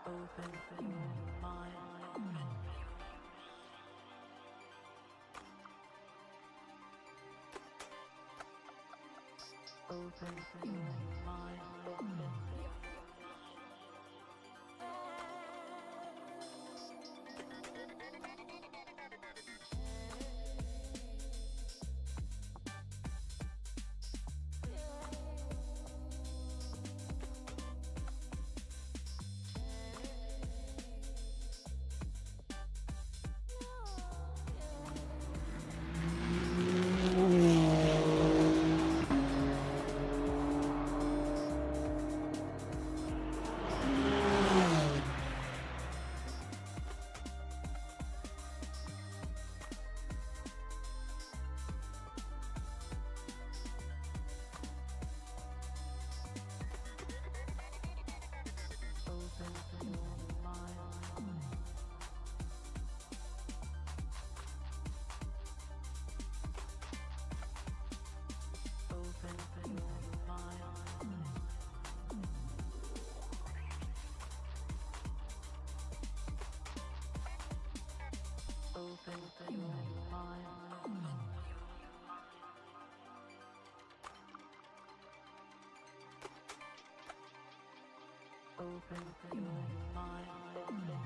Open your mind. Open your mind. Open your mind. Open your mind.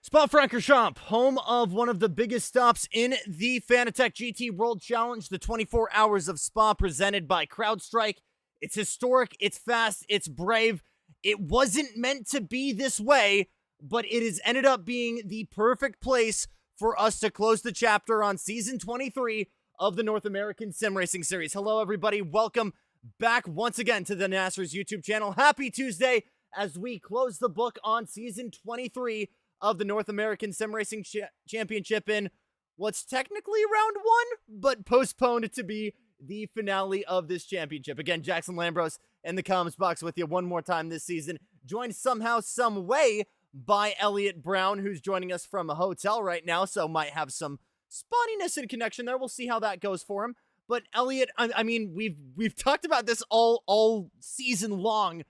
Spa-Francorchamps, home of one of the biggest stops in the Fanatec GT World Challenge, the 24 Hours of Spa presented by CrowdStrike. It's historic, it's fast, it's brave. It wasn't meant to be this way, but it has ended up being the perfect place for us to close the chapter on Season 23 of the North American Sim Racing Series. Hello, everybody. Welcome back once again to the NASRS YouTube channel. Happy Tuesday as we close the book on Season 23 of the North American Sim Racing Championship in what's technically round one, but postponed to be the finale of this championship. Again, Jackson Lambros in the comments box with you one more time this season, joined somehow, some way by Elliot Brown, who's joining us from a hotel right now, so might have some spottiness in connection there. We'll see how that goes for him. But Elliot, I mean, we've talked about this all season long,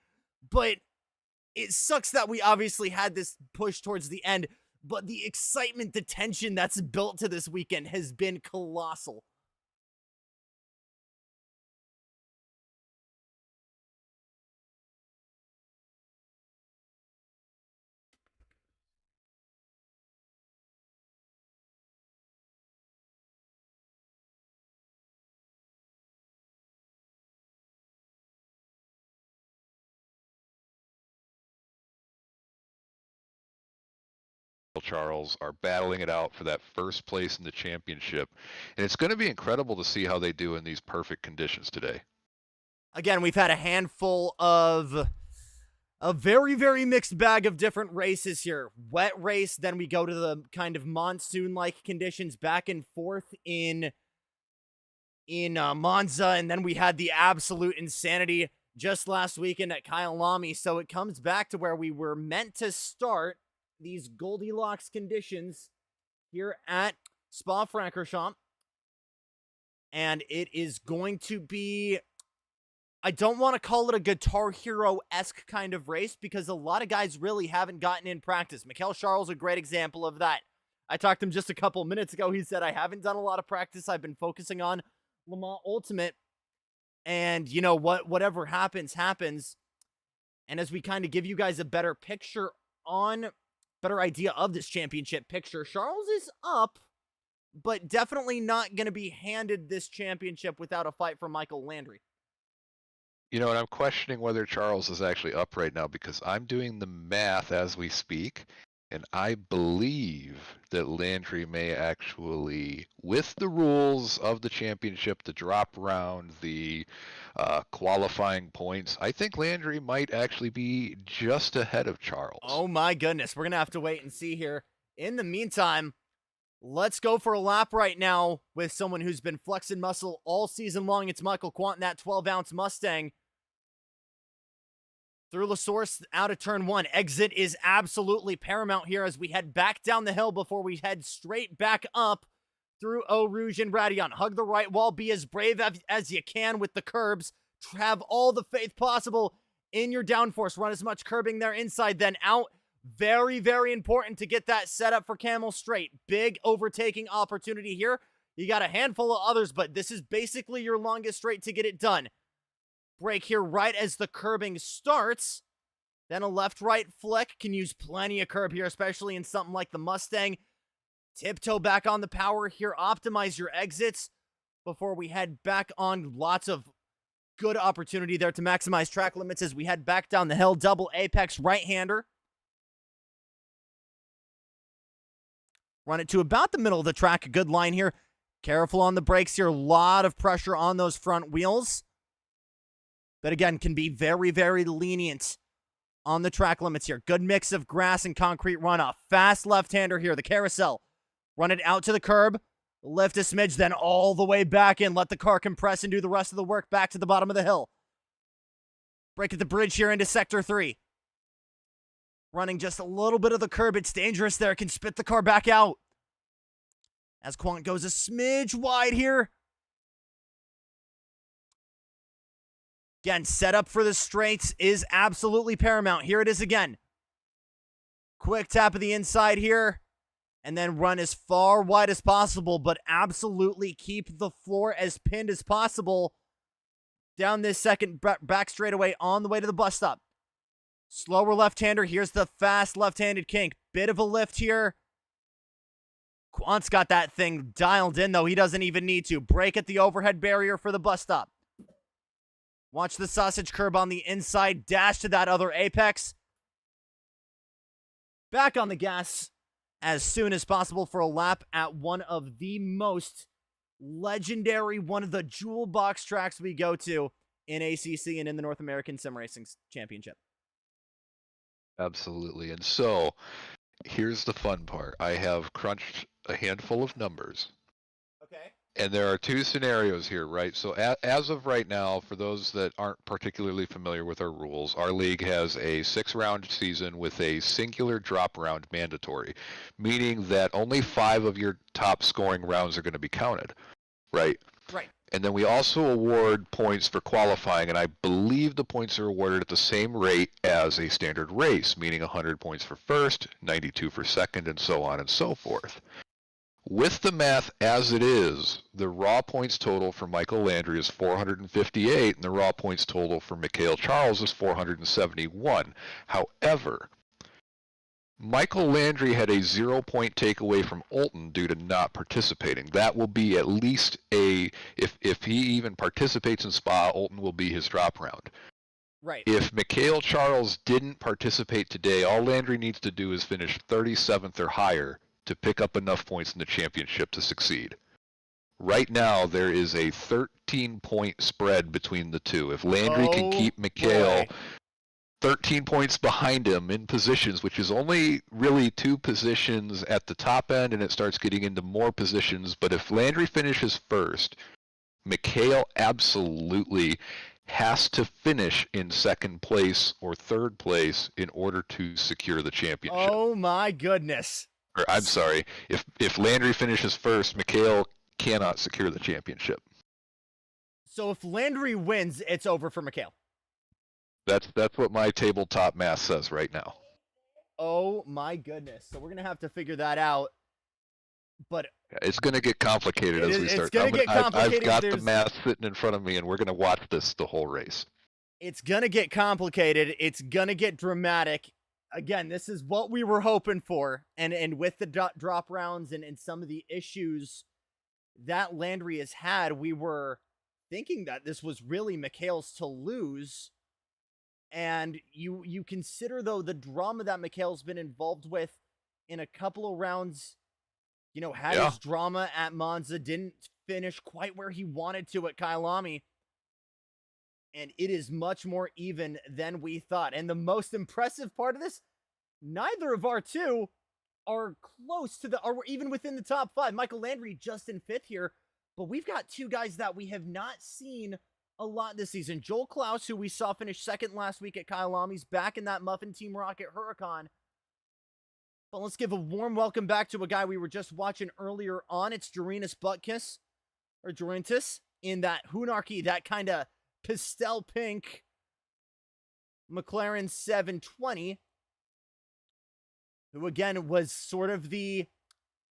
but it sucks that we obviously had this push towards the end, but the excitement, the tension that's built to this weekend has been colossal. Charles are battling it out for that first place in the championship. And it's going to be incredible to see how they do in these perfect conditions today. Again, we've had a handful of a very, very mixed bag of different races here. Wet race, then we go to the kind of monsoon-like conditions back and forth in Monza, and then we had the absolute insanity just last weekend at Kyalami. So it comes back to where we were meant to start these Goldilocks conditions here at Spa-Francorchamps. And it is going to be, I don't want to call it a Guitar Hero-esque kind of race because a lot of guys really haven't gotten in practice. Mikel Charles, a great example of that. I talked to him just a couple minutes ago. He said, I haven't done a lot of practice. I've been focusing on Le Mans Ultimate. And, you know, whatever happens, happens. And as we kind of give you guys a better idea of this championship picture, Charles is up, but definitely not going to be handed this championship without a fight from Michael Landry. You know, and I'm questioning whether Charles is actually up right now because I'm doing the math as we speak, and I believe that Landry may actually, with the rules of the championship, the drop round, the qualifying points, I think Landry might actually be just ahead of Charles. Oh my goodness, we're going to have to wait and see here. In the meantime, let's go for a lap right now with someone who's been flexing muscle all season long. It's Michael Quant in that 12-ounce Mustang. Through La Source, out of turn one. Exit is absolutely paramount here as we head back down the hill before we head straight back up through Eau Rouge and Radion. Hug the right wall. Be as brave as you can with the curbs. Have all the faith possible in your downforce. Run as much curbing there inside, then out. Very, very important to get that set up for Camel Straight. Big overtaking opportunity here. You got a handful of others, but this is basically your longest straight to get it done. Brake here right as the curbing starts. Then a left-right flick. Can use plenty of curb here, especially in something like the Mustang. Tiptoe back on the power here. Optimize your exits before we head back on. Lots of good opportunity there to maximize track limits as we head back down the hill. Double apex right-hander. Run it to about the middle of the track. A good line here. Careful on the brakes here. A lot of pressure on those front wheels. But again, can be very, very lenient on the track limits here. Good mix of grass and concrete runoff. Fast left-hander here, the carousel. Run it out to the curb. Lift a smidge, then all the way back in. Let the car compress and do the rest of the work back to the bottom of the hill. Brake at the bridge here into Sector 3. Running just a little bit of the curb. It's dangerous there. Can spit the car back out. As Quant goes a smidge wide here. Again, setup for the straights is absolutely paramount. Here it is again. Quick tap of the inside here. And then run as far wide as possible, but absolutely keep the floor as pinned as possible down this second back straightaway on the way to the bus stop. Slower left-hander. Here's the fast left-handed kink. Bit of a lift here. Quant's got that thing dialed in, though. He doesn't even need to. Break at the overhead barrier for the bus stop. Watch the sausage curb on the inside. Dash to that other apex. Back on the gas as soon as possible for a lap at one of the most legendary, one of the jewel box tracks we go to in ACC and in the North American Sim Racing Championship. Absolutely. And so here's the fun part. I have crunched a handful of numbers. Okay. And there are two scenarios here, right? So as of right now, for those that aren't particularly familiar with our rules, our league has a 6-round season with a singular drop round mandatory, meaning that only 5 of your top scoring rounds are going to be counted, right? Right. And then we also award points for qualifying, and I believe the points are awarded at the same rate as a standard race, meaning 100 points for first, 92 for second, and so on and so forth. With the math as it is, the raw points total for Michael Landry is 458, and the raw points total for Mikhail Charles is 471. However, Michael Landry had a 0-point takeaway from Olton due to not participating. That will be at least if he even participates in Spa, Olton will be his drop round. Right. If Mikhail Charles didn't participate today, all Landry needs to do is finish 37th or higher to pick up enough points in the championship to succeed. Right now, there is a 13-point spread between the two. If Landry can keep Mikhail 13 points behind him in positions, which is only really 2 positions at the top end, and it starts getting into more positions. But if Landry finishes first, Mikhail absolutely has to finish in second place or third place in order to secure the championship. Oh my goodness. Or, I'm sorry, if Landry finishes first, Mikhail cannot secure the championship. So if Landry wins, it's over for Mikhail. That's what my tabletop math says right now. Oh my goodness. So we're going to have to figure that out. But it's going to get complicated as we start. It's going to get complicated. I've got the math sitting in front of me, and we're going to watch this the whole race. It's going to get complicated. It's going to get dramatic. Again, this is what we were hoping for. And with the drop rounds and some of the issues that Landry has had, we were thinking that this was really Mikhail's to lose. And you consider, though, the drama that Mikhail's been involved with in a couple of rounds, had his drama at Monza, didn't finish quite where he wanted to at Kyalami. And it is much more even than we thought. And the most impressive part of this, neither of our two are close to or even within the top 5. Michael Landry just in 5th here. But we've got 2 guys that we have not seen a lot this season. Joel Klaus, who we saw finish 2nd last week at Kyalami's, back in that Muffin Team Rocket Huracan. But let's give a warm welcome back to a guy we were just watching earlier on. It's Jorintas Butkus, or Jorintas, in that Hunarchy, that kind of pastel pink McLaren 720, who again was sort of the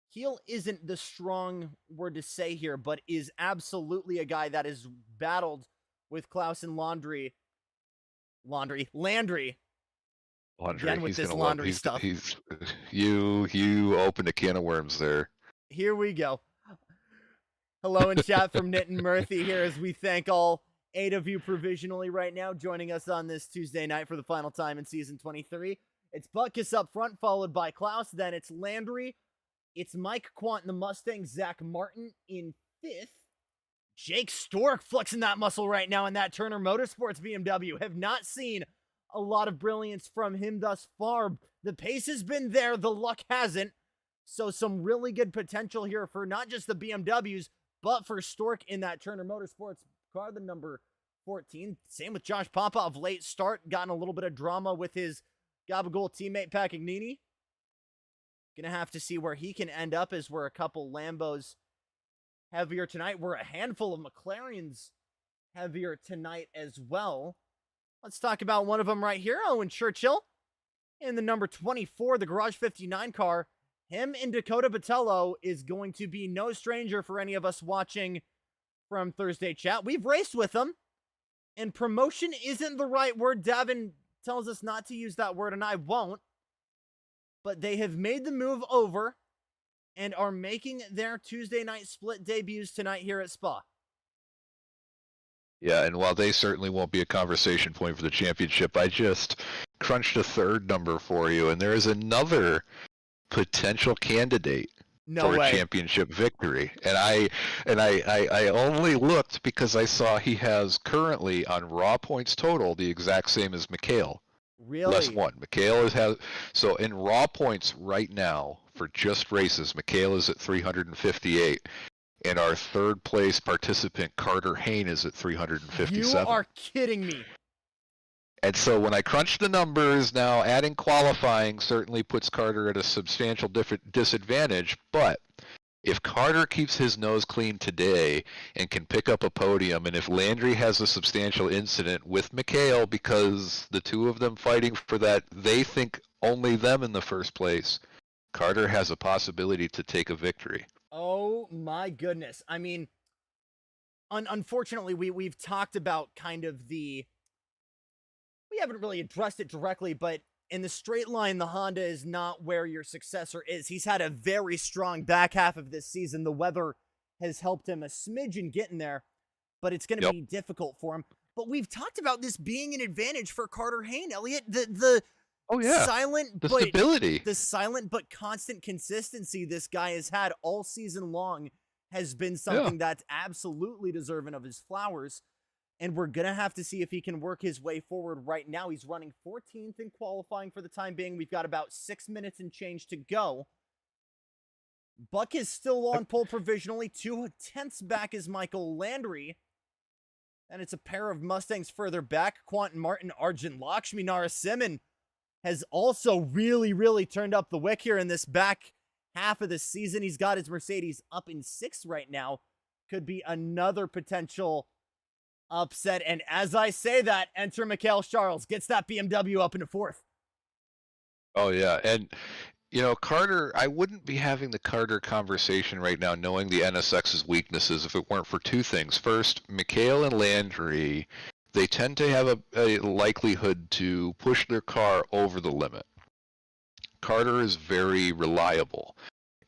heel, isn't the strong word to say here, but is absolutely a guy that has battled with Klaus and Landry. Again with this Landry stuff. You opened a can of worms there. Here we go. Hello in chat from Nitin Murthy here as we thank all 8 of you provisionally right now joining us on this Tuesday night for the final time in Season 23. It's Butkus up front, followed by Klaus. Then it's Landry. It's Mike Quant in the Mustang. Zach Martin in 5th. Jake Stork flexing that muscle right now in that Turner Motorsports BMW. Have not seen a lot of brilliance from him thus far. The pace has been there. The luck hasn't. So some really good potential here for not just the BMWs, but for Stork in that Turner Motorsports car, the number 14. Same with Josh Popov. Late start. Gotten a little bit of drama with his Gabagool teammate, Pacagnini. Gonna have to see where he can end up, as we're a couple Lambos heavier tonight. We're a handful of McLarens heavier tonight as well. Let's talk about one of them right here. Owen Churchill in the number 24, the Garage 59 car. Him and Dakota Botello is going to be no stranger for any of us watching from Thursday chat. We've raced with them, and promotion isn't the right word. Davin tells us not to use that word, and I won't. but they have made the move over and are making their Tuesday night split debuts tonight here at Spa. Yeah, and while they certainly won't be a conversation point for the championship, I just crunched a third number for you, and there is another potential candidate for a championship victory. And I only looked because I saw he has currently on raw points total the exact same as Mikhail. Really? Less one. Mikhail has so in raw points right now for just races, Mikhail is at 358. And our third place participant, Carter Hain, is at 357. You are kidding me. And so when I crunch the numbers now, adding qualifying certainly puts Carter at a substantial disadvantage. But if Carter keeps his nose clean today and can pick up a podium, and if Landry has a substantial incident with Mikhail because the two of them fighting for that, they think only them in the first place, Carter has a possibility to take a victory. Oh my goodness. I mean, unfortunately, we've talked about kind of we haven't really addressed it directly, but in the straight line, the Honda is not where your successor is. He's had a very strong back half of this season. The weather has helped him a smidge in getting there, but it's going to be difficult for him. But we've talked about this being an advantage for Carter Hain, Elliot. Stability. The silent but constant consistency this guy has had all season long has been something that's absolutely deserving of his flowers. And we're going to have to see if he can work his way forward right now. He's running 14th in qualifying for the time being. We've got about 6 minutes and change to go. Buck is still on pole provisionally. 2/10 back is Michael Landry. And it's a pair of Mustangs further back. Quentin Martin, Arjun Lakshmi Narasimhan has also really, really turned up the wick here in this back half of the season. He's got his Mercedes up in 6th right now. Could be another potential upset. And as I say that, enter Mikhail Charles. Gets that BMW up into 4th. Oh, yeah. And, you know, Carter, I wouldn't be having the Carter conversation right now knowing the NSX's weaknesses if it weren't for two things. First, Mikhail and Landry, they tend to have a likelihood to push their car over the limit. Carter is very reliable.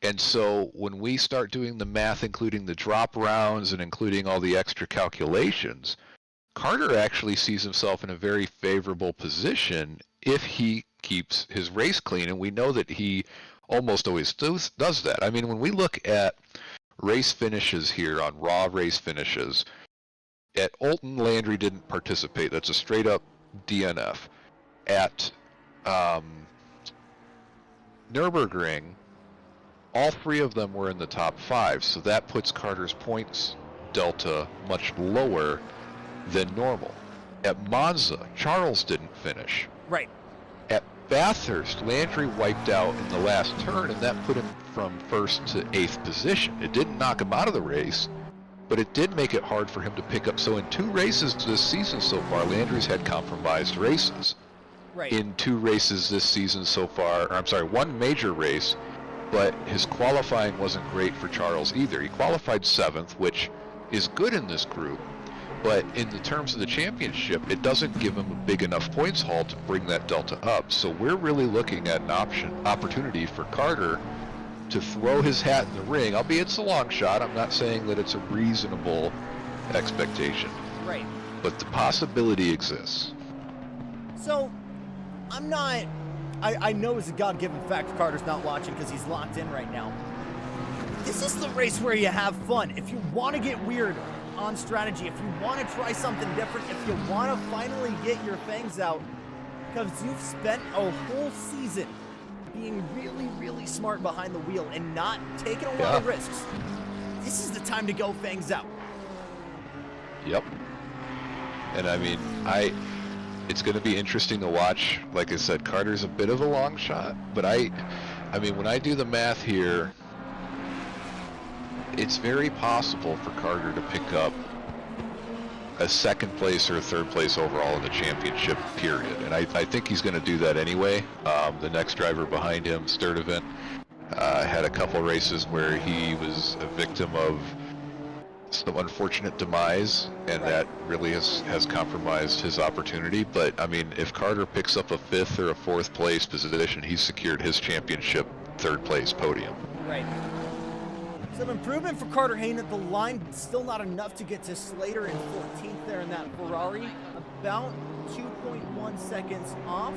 And so when we start doing the math, including the drop rounds and including all the extra calculations, Carter actually sees himself in a very favorable position if he keeps his race clean. And we know that he almost always does that. I mean, when we look at race finishes here on raw race finishes, at Olton, Landry didn't participate. That's a straight up DNF. At Nürburgring, all three of them were in the top 5, so that puts Carter's points delta much lower than normal. At Monza, Charles didn't finish. Right. At Bathurst, Landry wiped out in the last turn, and that put him from 1st to 8th position. It didn't knock him out of the race, but it did make it hard for him to pick up. So in 2 races this season so far, Landry's had compromised races. Right. In 2 races this season so far, or I'm sorry, 1 major race, but his qualifying wasn't great for Charles either. He qualified 7th, which is good in this group, but in the terms of the championship, it doesn't give him a big enough points haul to bring that delta up. So we're really looking at an opportunity for Carter to throw his hat in the ring, albeit it's a long shot. I'm not saying that it's a reasonable expectation. Right. But the possibility exists. So, I know it's a God-given fact Carter's not watching because he's locked in right now. This is the race where you have fun. If you want to get weird on strategy, if you want to try something different, if you want to finally get your fangs out, because you've spent a whole season being really, really smart behind the wheel and not taking a lot of risks, this is the time to go fangs out. Yep. And I mean, it's going to be interesting to watch. Like I said, Carter's a bit of a long shot, but I mean, when I do the math here, it's very possible for Carter to pick up a 2nd place or a 3rd place overall in the championship period. And I think he's going to do that anyway. The next driver behind him, Sturdivant, had a couple races where he was a victim of some unfortunate demise, and that really has compromised his opportunity. But I mean, if Carter picks up a 5th or a 4th place position, he's secured his championship 3rd place podium. Right. Some improvement for Carter Hayne at the line, still not enough to get to Slater in 14th there in that Ferrari. About 2.1 seconds off.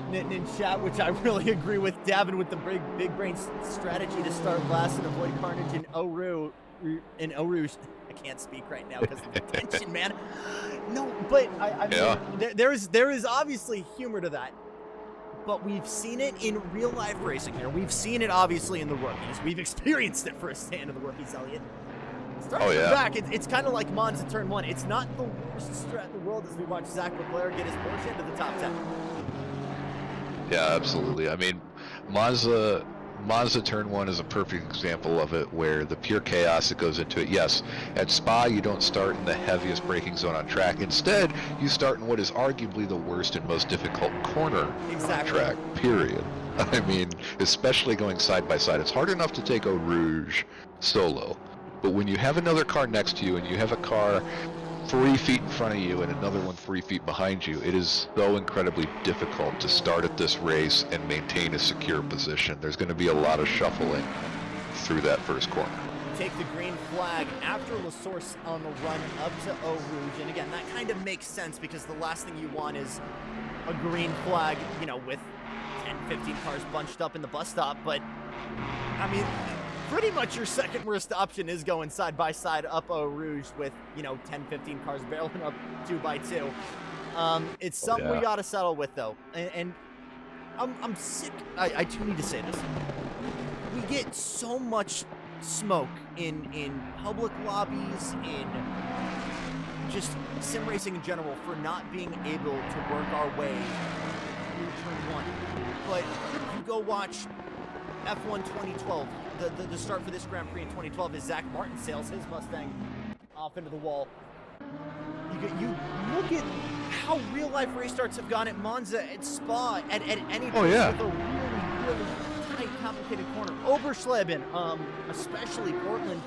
Nittin in chat, which I really agree with Davin with the big brain strategy to start last and avoid carnage in Eau Rouge. I can't speak right now because of the tension, man. No, but I mean, there is obviously humor to that. But we've seen it in real life racing here. We've seen it obviously in the rookies. We've experienced it firsthand in the rookies, Elliot. Starting back, it's kind of like Monza Turn 1. It's not the worst strat in the world as we watch Zach Leclerc get his Porsche into the top 10. Yeah, absolutely. I mean, Monza Turn 1 is a perfect example of it, where the pure chaos that goes into it. Yes, at Spa you don't start in the heaviest braking zone on track. Instead, you start in what is arguably the worst and most difficult corner on track, period. I mean, especially going side by side. It's hard enough to take Eau Rouge solo, but when you have another car next to you and you have a car 3 feet in front of you and another one 3 feet behind you, it is so incredibly difficult to start at this race and maintain a secure position. There's going to be a lot of shuffling through that first corner. Take the green flag after La Source on the run up to Eau Rouge, and again, that kind of makes sense because the last thing you want is a green flag, you know, with 10, 15 cars bunched up in the bus stop. But I mean, pretty much your second worst option is going side by side up Eau Rouge with, you know, 10, 15 cars barreling up 2 by 2. It's something we got to settle with, though. And I'm sick. I do need to say this. We get so much smoke in public lobbies, in just sim racing in general, for not being able to work our way through Turn 1. But you go watch F1 2012. The start for this Grand Prix in 2012 is Zach Martin sails his Mustang off into the wall. You look at how real life race starts have gone at Monza, at Spa, at any place with a really tight, complicated corner. Oberschleben, especially Portland.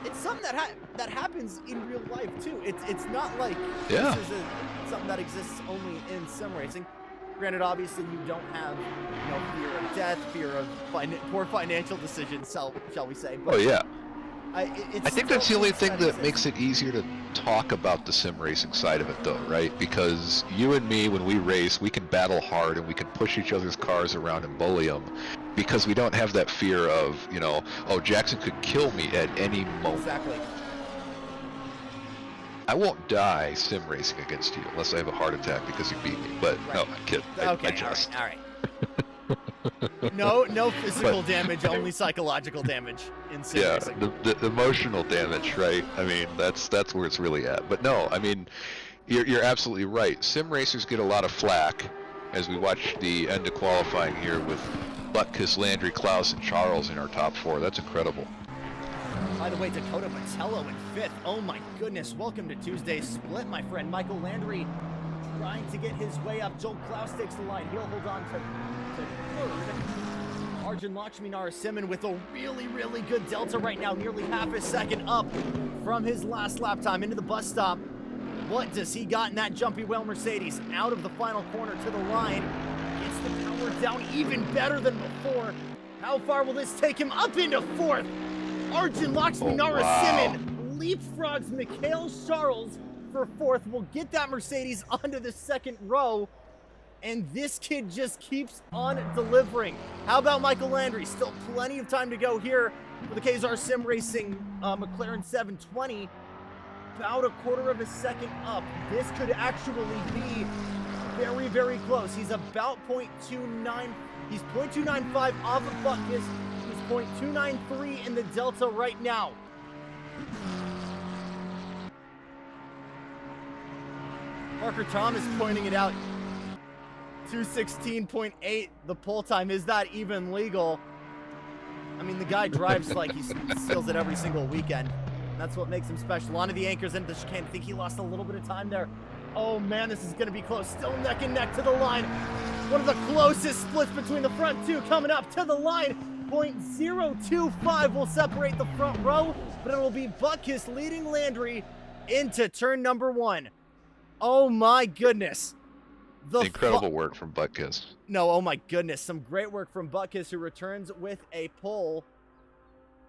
It's something that happens in real life too. It's not like this is something that exists only in sim racing. Granted, obviously, you don't have, you know, fear of death, fear of poor financial decisions, shall we say. But I think that's the only thing that makes it easier to talk about the sim racing side of it, though, right? Because you and me, when we race, we can battle hard and we can push each other's cars around and bully them, because we don't have that fear of, you know, oh, Jackson could kill me at any moment. Exactly. I won't die sim racing against you unless I have a heart attack because you beat me. But no, I'm kidding. Okay, I just... all right. No physical damage, only psychological damage in sim racing. The emotional damage, right? I mean, that's where it's really at. But no, I mean, you're absolutely right. Sim racers get a lot of flack as we watch the end of qualifying here with Butkus, Landry, Klaus, and Charles in our top 4. That's incredible. By the way, Dakota Botello in 5th. Oh my goodness, welcome to Tuesday's split, my friend. Michael Landry trying to get his way up. Joel Klaus takes the line. He'll hold on to 3rd. Arjun Lakshmi Narasimhan with a really good delta right now, nearly half a second up from his last lap time into the bus stop. What does he got in that jumpy whale Mercedes? Out of the final corner to the line. Gets the power down even better than before. How far will this take him? Up into 4th. Arjun Lakshmi Narasimhan leapfrogs Mikhail Charles for 4th. Will get that Mercedes onto the 2nd row. And this kid just keeps on delivering. How about Michael Landry? Still plenty of time to go here for the KZR Sim Racing McLaren 720. About a quarter of a second up. This could actually be very close. He's about 0.29. He's 0.295 off of Butkus. He's 0.293 in the Delta right now. Parker Thomas pointing it out. 216.8 the pole time. Is that even legal? I mean, the guy drives like he steals it every single weekend. That's what makes him special. Onto the anchors into the chicane. I think he lost a little bit of time there. Oh man, this is going to be close. Still neck and neck to the line. One of the closest splits between the front two coming up to the line. 0.025 will separate the front row, but it will be Butkus leading Landry into turn number 1. Oh my goodness. Incredible work from Butkus. No, oh my goodness. Some great work from Butkus, who returns with a pole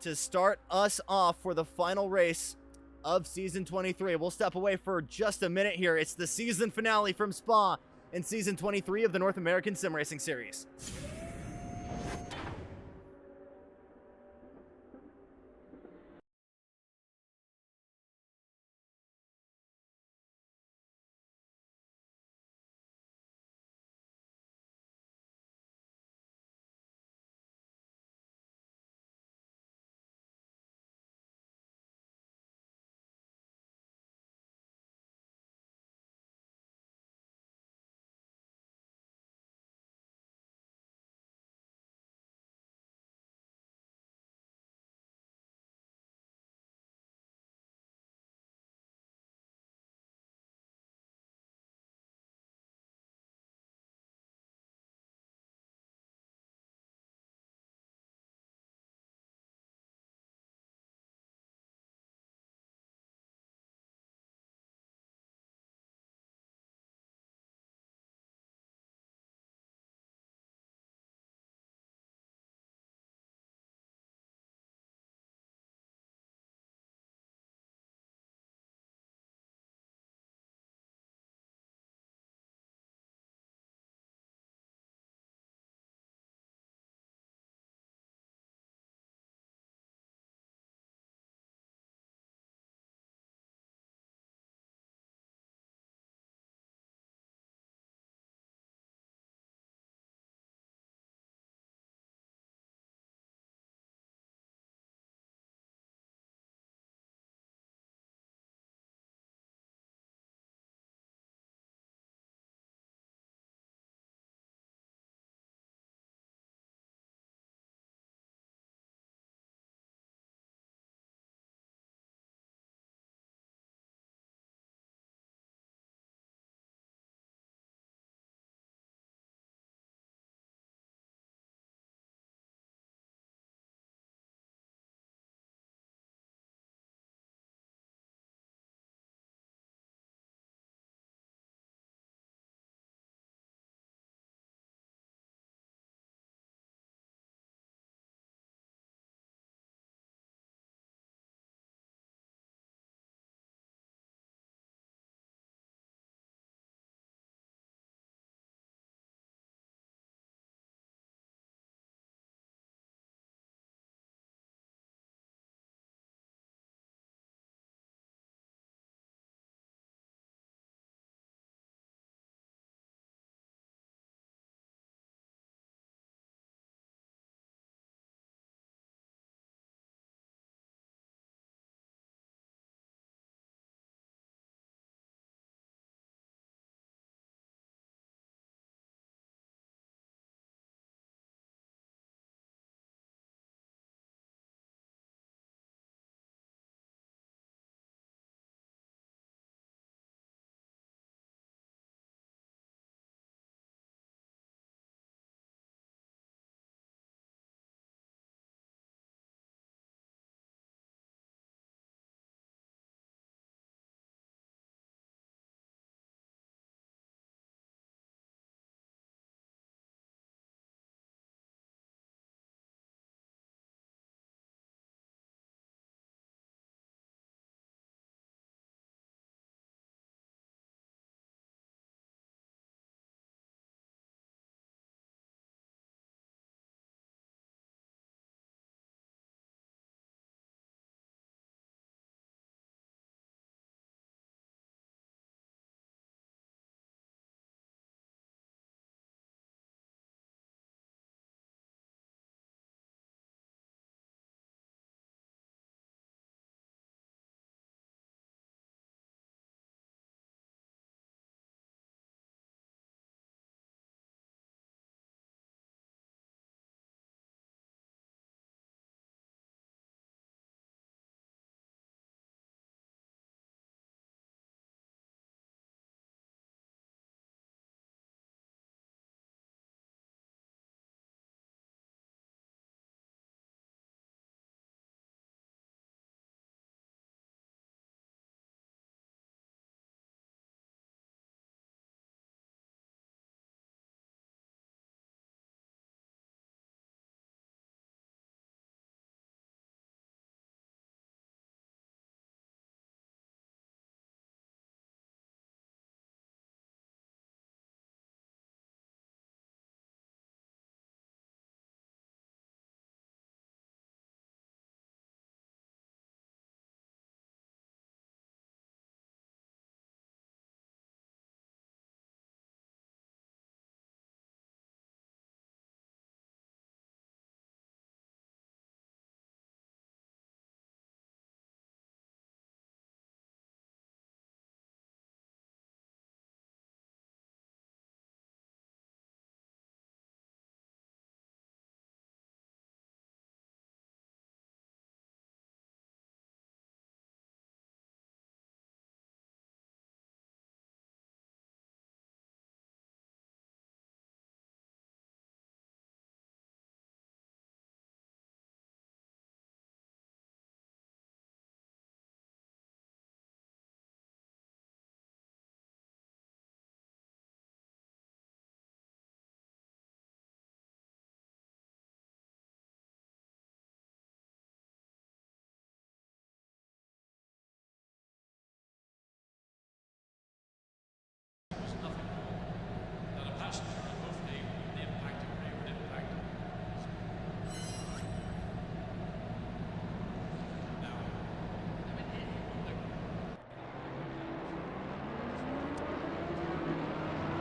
to start us off for the final race of season 23. We'll step away for just a minute here. It's the season finale from Spa in season 23 of the North American Sim Racing Series.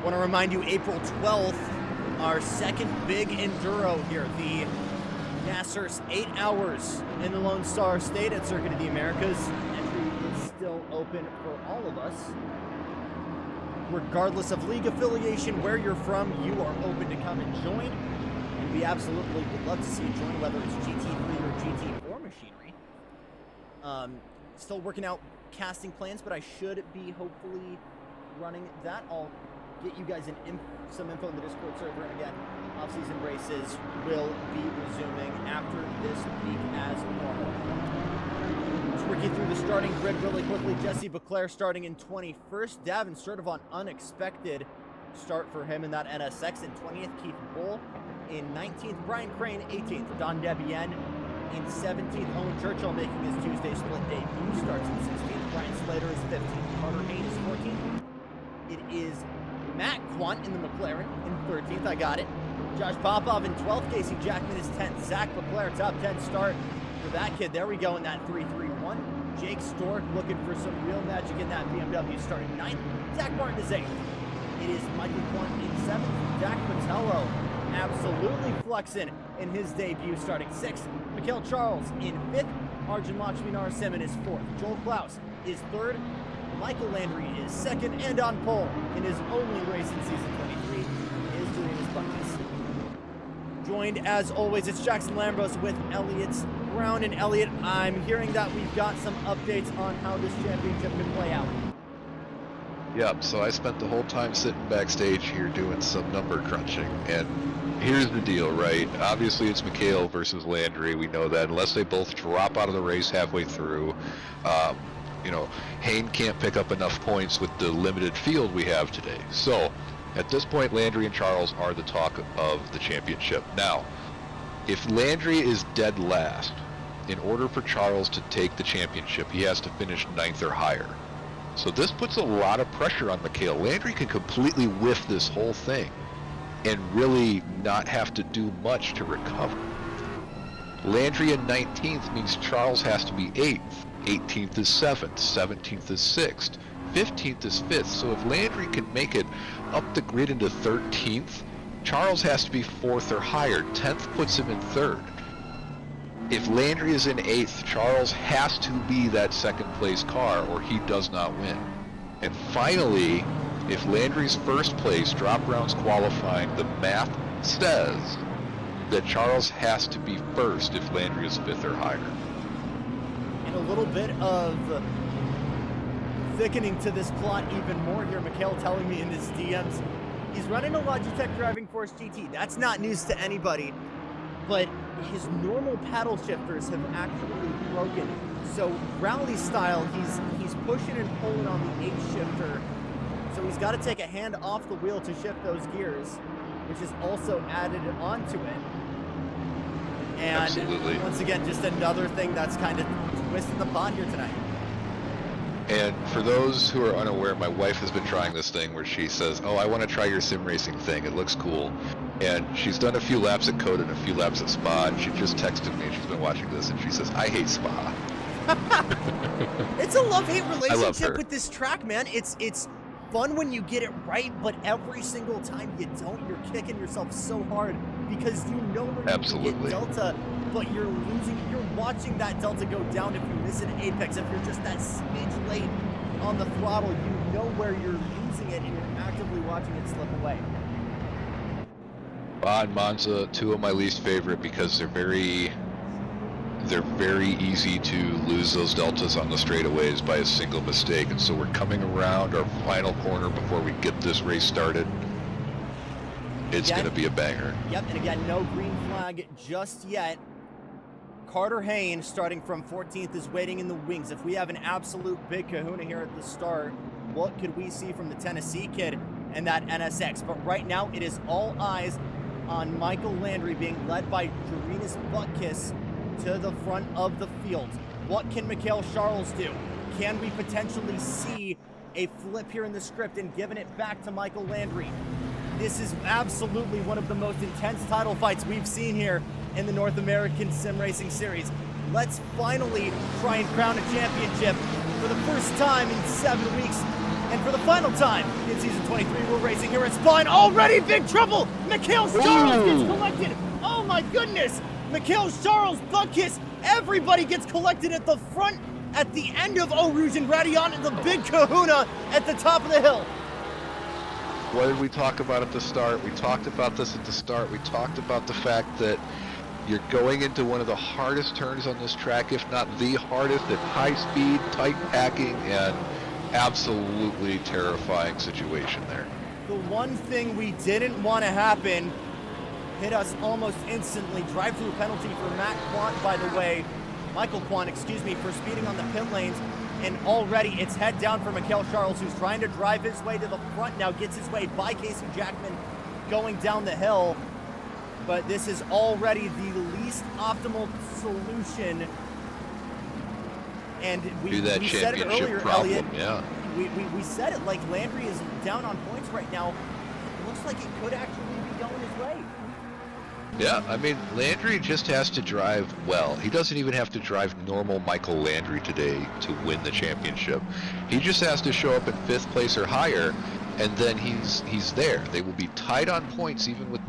Want to remind you, April 12th, our second big enduro here, the NASRS 8 hours in the Lone Star State at Circuit of the Americas. Entry is still open for all of us. Regardless of league affiliation, where you're from, you are open to come and join. And we absolutely would love to see you join, whether it's GT3 or GT4 machinery. Still working out casting plans, but I should be hopefully running that. I'll get you guys some info in the Discord server. And again, off-season races will be resuming after this week as normal. Just working through the starting grid really quickly. Jesse Beclaire starting in 21st. Davin Sturdivant, unexpected start for him in that NSX in 20th. Keith Bull in 19th. Brian Crane 18th. Don Debian in 17th. Owen Churchill making his Tuesday split debut. Starts in 16th. Brian Slater is 15th. Carter Haynes is 14th. It is Matt Quant in the McLaren in 13th. I got it. Josh Popov in 12th. Casey Jackman is 10th. Zach Beclaire, top 10 start for that kid. There we go in that 3-3-1. Jake Stork looking for some real magic in that BMW, starting 9th. Zach Martin is 8th. It is Michael Quant in 7th. Jack Patello absolutely flexing in his debut, starting 6th. Mikhail Charles in 5th. Arjun Lakshmi Narasimhan is 4th. Joel Klaus is 3rd. Michael Landry is 2nd, and on pole in his only race in season 23 is Dorian Buckus. Joined as always, it's Jackson Lambros with Elliott Brown. And Elliott, I'm hearing that we've got some updates on how this championship can play out. Yep, so I spent the whole time sitting backstage here doing some number crunching, and here's the deal, right? Obviously it's Mikhail versus Landry, we know that, unless they both drop out of the race halfway through. Hayne can't pick up enough points with the limited field we have today. So, at this point, Landry and Charles are the talk of the championship. Now, if Landry is dead last, in order for Charles to take the championship, he has to finish 9th or higher. So this puts a lot of pressure on Mikhail. Landry can completely whiff this whole thing and really not have to do much to recover. Landry in 19th means Charles has to be 8th. 18th is 7th, 17th is 6th, 15th is 5th. So if Landry can make it up the grid into 13th, Charles has to be 4th or higher. 10th puts him in 3rd. If Landry is in 8th, Charles has to be that 2nd place car or he does not win. And finally, if Landry's 1st place drop rounds qualifying, the math says that Charles has to be 1st if Landry is 5th or higher. And a little bit of thickening to this plot even more here. Mikhail telling me in his DMs, he's running a Logitech Driving Force GT. That's not news to anybody, but his normal paddle shifters have actually broken. So rally style, he's pushing and pulling on the H shifter. So he's got to take a hand off the wheel to shift those gears, which is also added onto it. And absolutely. Once again, just another thing that's kind of twisting the pot here tonight. And for those who are unaware, my wife has been trying this thing where she says, oh, I want to try your sim racing thing. It looks cool. And she's done a few laps at Coda and a few laps at Spa, and she just texted me, she's been watching this, and she says, I hate Spa. It's a love-hate relationship her. with this track, man. It's fun when you get it right, but every single time you don't, you're kicking yourself so hard because you know where you can get delta, but you're watching that delta go down if you miss an apex. If you're just that smidge late on the throttle, you know where you're losing it and you're actively watching it slip away. Spa and Monza, two of my least favorite because they're very easy to lose those deltas on the straightaways by a single mistake. And so we're coming around our final corner before we get this race started. It's going to be a banger. Yep, and again, no green flag just yet. Carter Haynes, starting from 14th, is waiting in the wings. If we have an absolute big kahuna here at the start, what could we see from the Tennessee kid and that NSX? But right now, it is all eyes on Michael Landry being led by Jarinas Butkus to the front of the field. What can Mikhail Charles do? Can we potentially see a flip here in the script and giving it back to Michael Landry? This is absolutely one of the most intense title fights we've seen here in the North American Sim Racing Series. Let's finally try and crown a championship for the first time in 7 weeks. And for the final time in season 23, we're racing here at Spa, and already big trouble! Mikhail Charles gets collected! Oh my goodness! Mikhail Charles, Butkus, everybody gets collected at the front, at the end of Eau Rouge and Radion, and the big kahuna at the top of the hill. What did we talk about at the start? We talked about this at the start. We talked about the fact that you're going into one of the hardest turns on this track, if not the hardest, at high speed, tight packing, and absolutely terrifying situation there. The one thing we didn't want to happen hit us almost instantly. Drive-through penalty for Michael Kwan, excuse me, for speeding on the pit lanes. And already it's head down for Mikhail Charles, who's trying to drive his way to the front now, gets his way by Casey Jackman going down the hill. But this is already the least optimal solution. And we said it earlier, problem, Elliot. yeah. We said it, like Landry is down on points right now. It looks like it could actually be going his way. Yeah, I mean, Landry just has to drive well. He doesn't even have to drive normal Michael Landry today to win the championship. He just has to show up in 5th place or higher, and then he's there. They will be tied on points even with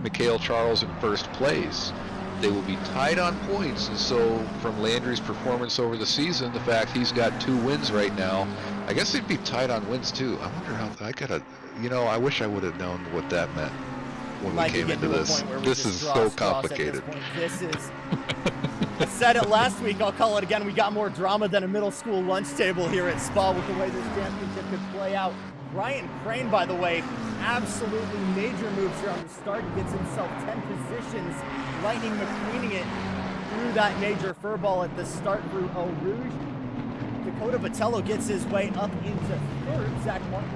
Mikhail Charles in 1st place. They will be tied on points, and so from Landry's performance over the season, the fact he's got 2 wins right now, I guess they'd be tied on wins too. I wonder how, I wish I would have known what that meant when we came into this. This is so complicated. This is, I said it last week, I'll call it again, we got more drama than a middle school lunch table here at Spa with the way this championship could play out. Brian Crane, by the way, absolutely major moves here on the start. He gets himself 10 positions, lightning McQueening it through that major furball at the start through Eau Rouge. Dakota Botello gets his way up into 3rd. Zach Martin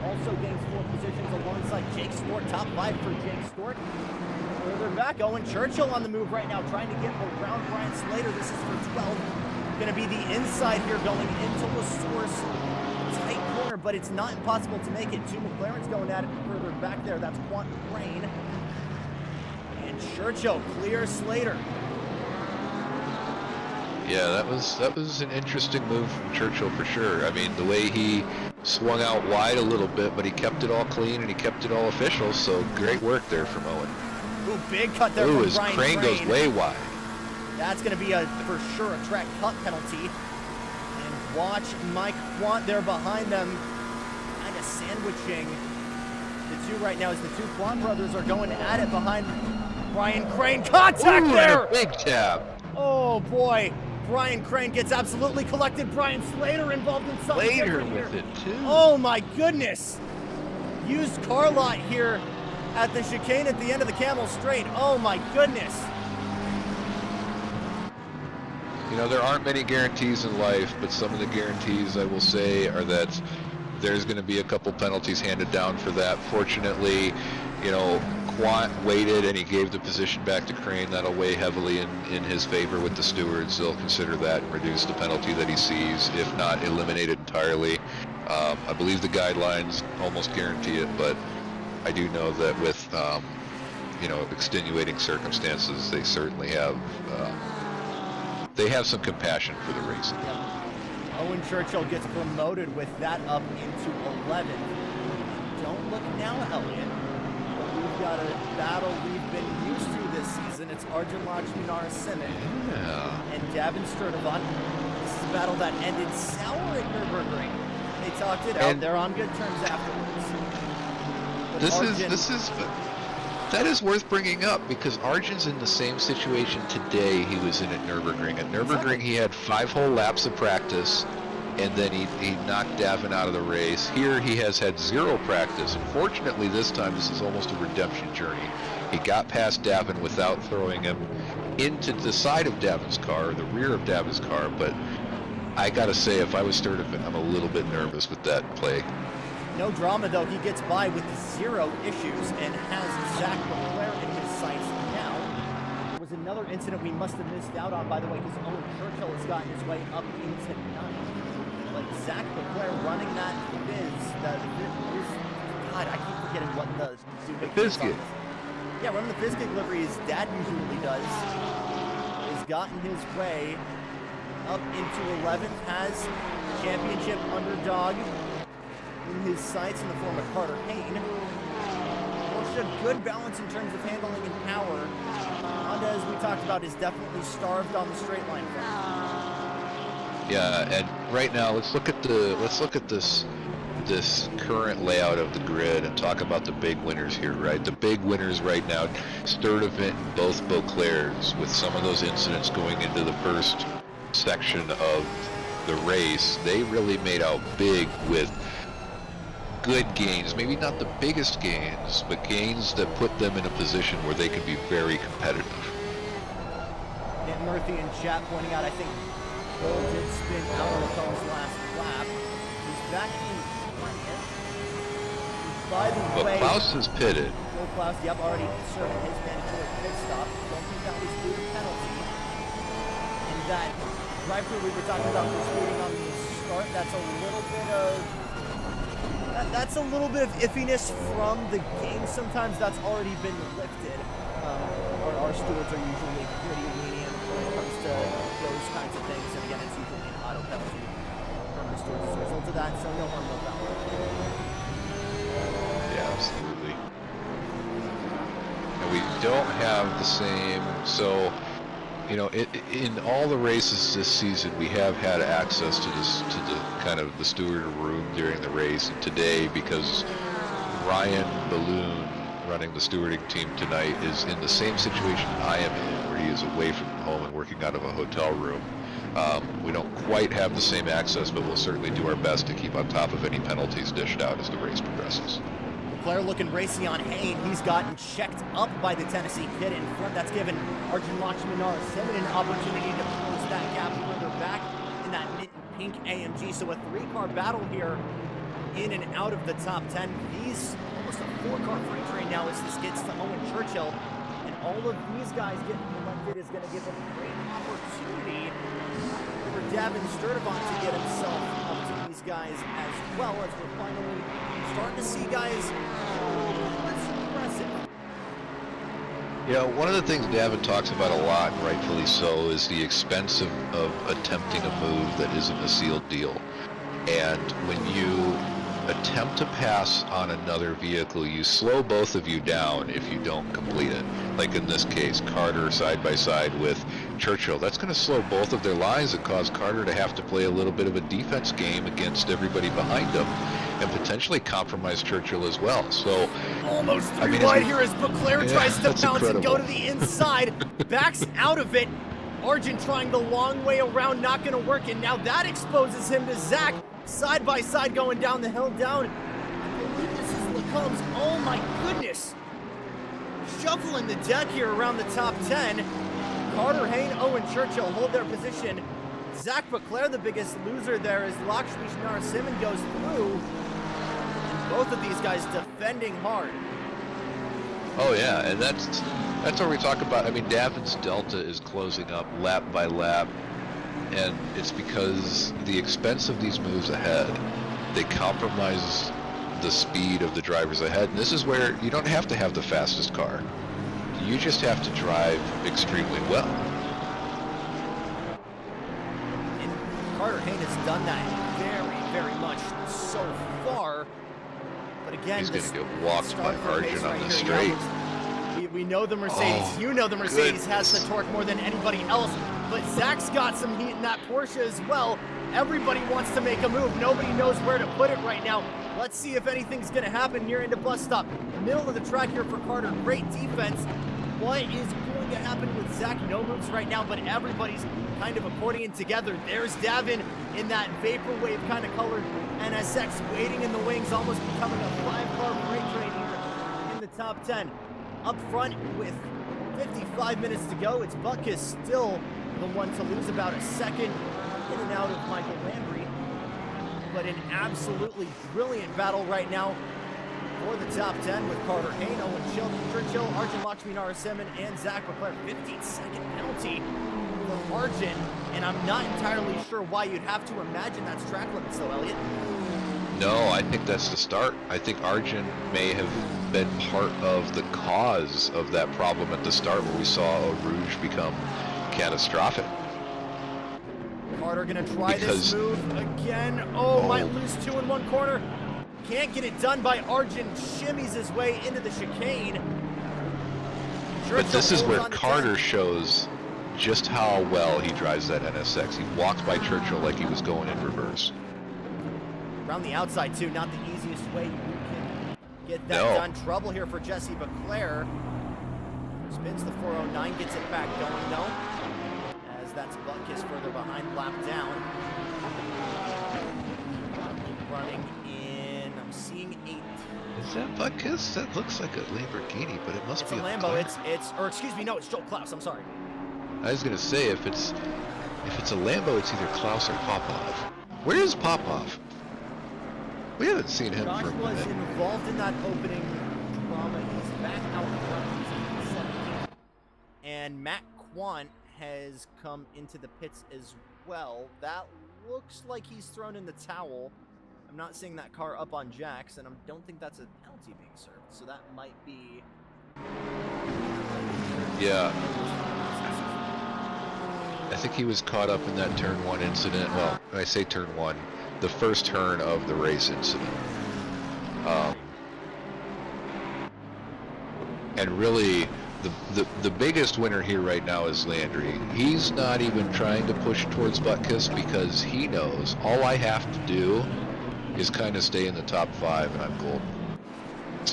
also gains 4 positions alongside Jake Stork. Top 5 for Jake Stork. Further back, Owen Churchill on the move right now, trying to get around Brian Slater. This is for 12. Going to be the inside here going into the source. Tight corner, but it's not impossible to make it. 2 McLarens going at it further back there. That's Quant Crane. And Churchill clears Slater. Yeah, that was an interesting move from Churchill for sure. I mean, the way he swung out wide a little bit, but he kept it all clean and he kept it all official, so great work there from Owen. Ooh, big cut there from Brian Crane goes way wide. That's going to be for sure a track cut penalty. And watch Mike Quant there behind them, kind of sandwiching the 2 right now as the 2 Quant brothers are going at it behind Brian Crane. Contact there! And a big tab. Oh boy. Brian Crane gets absolutely collected. Brian Slater involved in something Slater different with here. it too. Oh my goodness. Used car lot here at the chicane at the end of the Camel Straight. Oh my goodness. You know, there aren't many guarantees in life, but some of the guarantees I will say are that there's going to be a couple penalties handed down for that. Fortunately, you know, Quant waited and he gave the position back to Crane. That'll weigh heavily in his favor with the stewards. They'll consider that and reduce the penalty that he sees, if not eliminate it entirely. I believe the guidelines almost guarantee it, but I do know that with, you know, extenuating circumstances, they certainly have some compassion for the racing. Yep. Owen Churchill gets promoted with that up into 11th. Don't look now, Elliot. We've got a battle we've been used to this season. It's Arjun Lakshminarasimhan and Davin Sturdivant. This is a battle that ended sour at Nürburgring. They talked it out. They're on good terms afterwards. That is worth bringing up because Arjun's in the same situation today he was in at Nürburgring. At Nürburgring, he had 5 whole laps of practice, and then he knocked Davin out of the race. Here, he has had 0 practice. Unfortunately, this time, this is almost a redemption journey. He got past Davin without throwing him into the side of Davin's car, or the rear of Davin's car, but I gotta say, if I was Sturdivant, I'm a little bit nervous with that play. No drama, though. He gets by with 0 issues and has Zach Leclerc in his sights now. There was another incident we must have missed out on, by the way, because Owen Churchill has gotten his way up into 9th. But Zach Leclerc running that God, I keep forgetting what the biscuit. Yeah, running the biscuit delivery his dad usually does. Has gotten his way up into 11th, has championship underdog in his sights in the form of Carter Hayne. Porsche a good balance in terms of handling and power. Honda, as we talked about, is definitely starved on the straight line front. Yeah, and right now let's look at this current layout of the grid and talk about the big winners here, right? The big winners right now, Sturdivant and both Beauclairs, with some of those incidents going into the first section of the race, they really made out big with good gains, maybe not the biggest gains, but gains that put them in a position where they can be very competitive. Nick Murphy and chat pointing out, I think Cole did spin out on Cole's last lap. He's back in 20th. By the way, Klaus is pitted. Joe Klaus, yep, already serving his mandatory pit stop. Don't think that was due to penalty. And that drive-through we were talking about for speeding on the start, that's a little bit of iffiness from the game. Sometimes that's already been lifted. Our stewards are usually pretty lenient when it comes to those kinds of things. And again, it's usually an auto penalty from the stewards as a result of that, so no harm, no foul. Yeah, absolutely. And we don't have the same, so, you know, in all the races this season, we have had access to the kind of the steward room during the race. And today, because Ryan Balloon, running the stewarding team tonight, is in the same situation I am in, where he is away from home and working out of a hotel room. We don't quite have the same access, but we'll certainly do our best to keep on top of any penalties dished out as the race progresses. Leclerc looking racy on Hayne. He's gotten checked up by the Tennessee kid in front. That's given Arjun Lakshmanarasimhan an opportunity to close that gap further back in that mint pink AMG. So a three-car battle here in and out of the top 10. These almost a four-car freight train now as this gets to Owen Churchill. And all of these guys getting elected is going to give him a great opportunity for Davin Sturdivant to get himself up to these guys as well, as we're finally starting to see guys that's impressive. You know, one of the things Davin talks about a lot, and rightfully so, is the expense of attempting a move that isn't a sealed deal. And when you attempt to pass on another vehicle, you slow both of you down if you don't complete it. Like in this case, Carter side by side with Churchill. That's going to slow both of their lines and cause Carter to have to play a little bit of a defense game against everybody behind him, and potentially compromise Churchill as well. So almost three wide here as Beauclair tries to bounce incredible. and go to the inside, backs out of it. Arjun trying the long way around, not going to work, and now that exposes him to Zach side by side going down the hill down. I believe this is Lacombs. Oh my goodness. Shuffling the deck here around the top 10. Carter Hayne, Owen Churchill hold their position. Zach Beauclair, the biggest loser there, as Lakshmi Narasimhan goes through. And both of these guys defending hard. Oh yeah, and that's what we talk about. I mean, Davin's Delta is closing up lap by lap, and it's because the expense of these moves ahead, they compromise the speed of the drivers ahead. And this is where you don't have to have the fastest car. You just have to drive extremely well. And Carter Hayne has done that very, very much so far. But again, he's going to get walked by Arjun on the straight. We know the Mercedes, you know the Mercedes has the torque more than anybody else, but Zach's got some heat in that Porsche as well. Everybody wants to make a move. Nobody knows where to put it right now. Let's see if anything's going to happen here into bus stop. Middle of the track here for Carter. Great defense. What is going to happen with Zach? No moves right now, but everybody's kind of accordioning together. There's Davin in that vaporwave kind of colored NSX waiting in the wings, almost becoming a 5-car freight train here in the top 10. Up front with 55 minutes to go, it's Butkus still the one to lose about a second in and out of Michael Landry. But an absolutely brilliant battle right now for the top 10 with Carter Hayne, Owen Churchill, Arjun Lakshminarasimhan, and Zach Beauclair. 15-second penalty for Arjun, and I'm not entirely sure why you'd have to imagine that's track limits though, Elliot. No, I think that's the start. I think Arjun may have been part of the cause of that problem at the start, where we saw a Rouge become catastrophic. Carter gonna try this move again. Oh, might lose 2 in one corner. Can't get it done by Arjun. Shimmies his way into the chicane. But this is where Churchill holds on to Carter 10. shows just how well he drives that NSX. He walked by Churchill like he was going in reverse. Around the outside, too. Not the easiest way you can get that No. done. Trouble here for Jesse Baclair. Spins the 409, gets it back going, though. As that's Butkus further behind, lap down. Running in, I'm seeing 8. Is that Butkus? That looks like a Lamborghini, but it must It's be a a Lambo. car. Or excuse me, no, it's Joel Klaus. I'm sorry. I was gonna say if it's a Lambo, it's either Klaus or Popov. Where is Popov? We haven't seen him Josh for a was minute. involved in that opening drama. He's back out front. He's in 17th. And Matt Quant has come into the pits as well. That looks like he's thrown in the towel. I'm not seeing that car up on jacks, and I don't think that's a penalty being served. So that might be... Yeah. I think he was caught up in that turn 1 incident. Well, when I say turn 1, the first turn of the race incident. And really, the biggest winner here right now is Landry. He's not even trying to push towards Butkus because he knows all I have to do is kind of stay in the top 5 and I'm golden.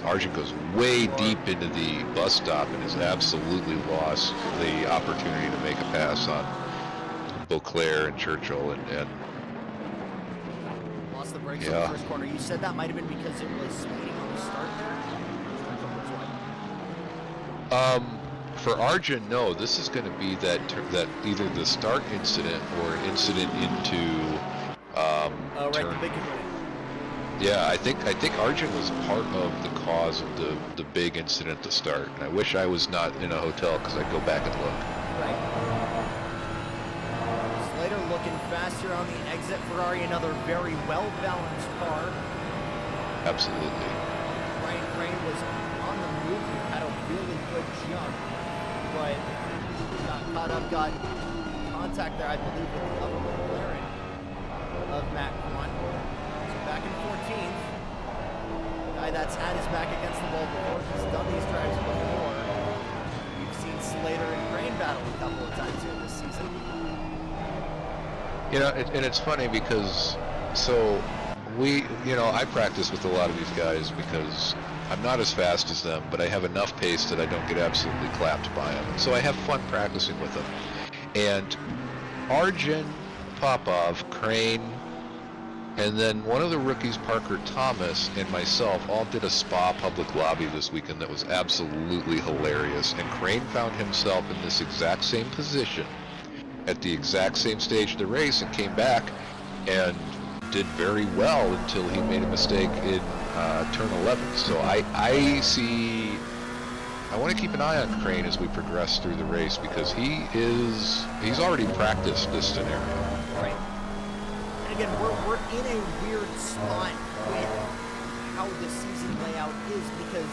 Arjun goes way deep into the bus stop and has absolutely lost the opportunity to make a pass on Beauclair and Churchill and Lost the brakes Yeah. on the first corner. You said that might have been because it was speeding on the start there? For Arjun, no. This is going to be that either the start incident or incident into Oh, right, turn. the big community. Yeah, I think Arjun was part of the cause of the big incident to start. And I wish I was not in a hotel because I'd go back and look. Right. Slater looking fast here on the exit. Ferrari, another very well-balanced car. Absolutely. Ryan Crane was on the move here, had a really good jump, but got caught up, got contact there, I believe, with the upper McLaren of Matt Quant. So back in 14th. Guy that's had his back against the wall before. He's done these drives before. We've seen Slater and Crane battle a couple of times here this season. You know, and it's funny because I practice with a lot of these guys because I'm not as fast as them, but I have enough pace that I don't get absolutely clapped by them. So I have fun practicing with them. And Arjun, Popov, Crane, and then one of the rookies, Parker Thomas, and myself all did a spa public lobby this weekend that was absolutely hilarious. And Crane found himself in this exact same position at the exact same stage of the race and came back and did very well until he made a mistake in turn 11. So I want to keep an eye on Crane as we progress through the race because he's already practiced this scenario. Right. And again, we're in a weird spot with how the season layout is because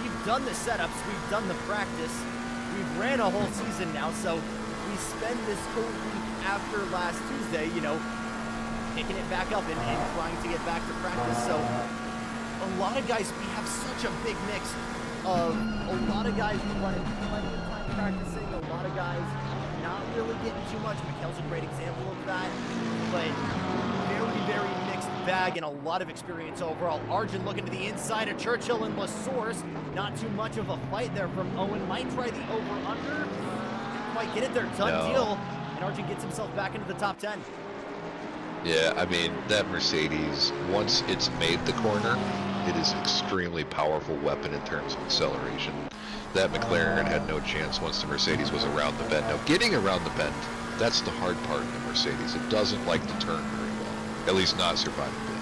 we've done the setups, we've done the practice, we've ran a whole season now, so we spend this whole week after last Tuesday, picking it back up and trying to get back to practice. So a lot of guys, we have such a big mix of a lot of guys running plenty of time practicing, a lot of guys not really getting too much. Mikkel's a great example of that, but very, very mixed bag and a lot of experience overall. Arjun looking to the inside of Churchill and LaSource. Not too much of a fight there from Owen. Might try the over-under. Didn't quite get it there. Done deal. And Arjun gets himself back into the top 10. Yeah, I mean, that Mercedes, once it's made the corner, it is an extremely powerful weapon in terms of acceleration. That McLaren had no chance once the Mercedes was around the bend. Now, getting around the bend, that's the hard part in the Mercedes. It doesn't like to turn very well, at least not survivably.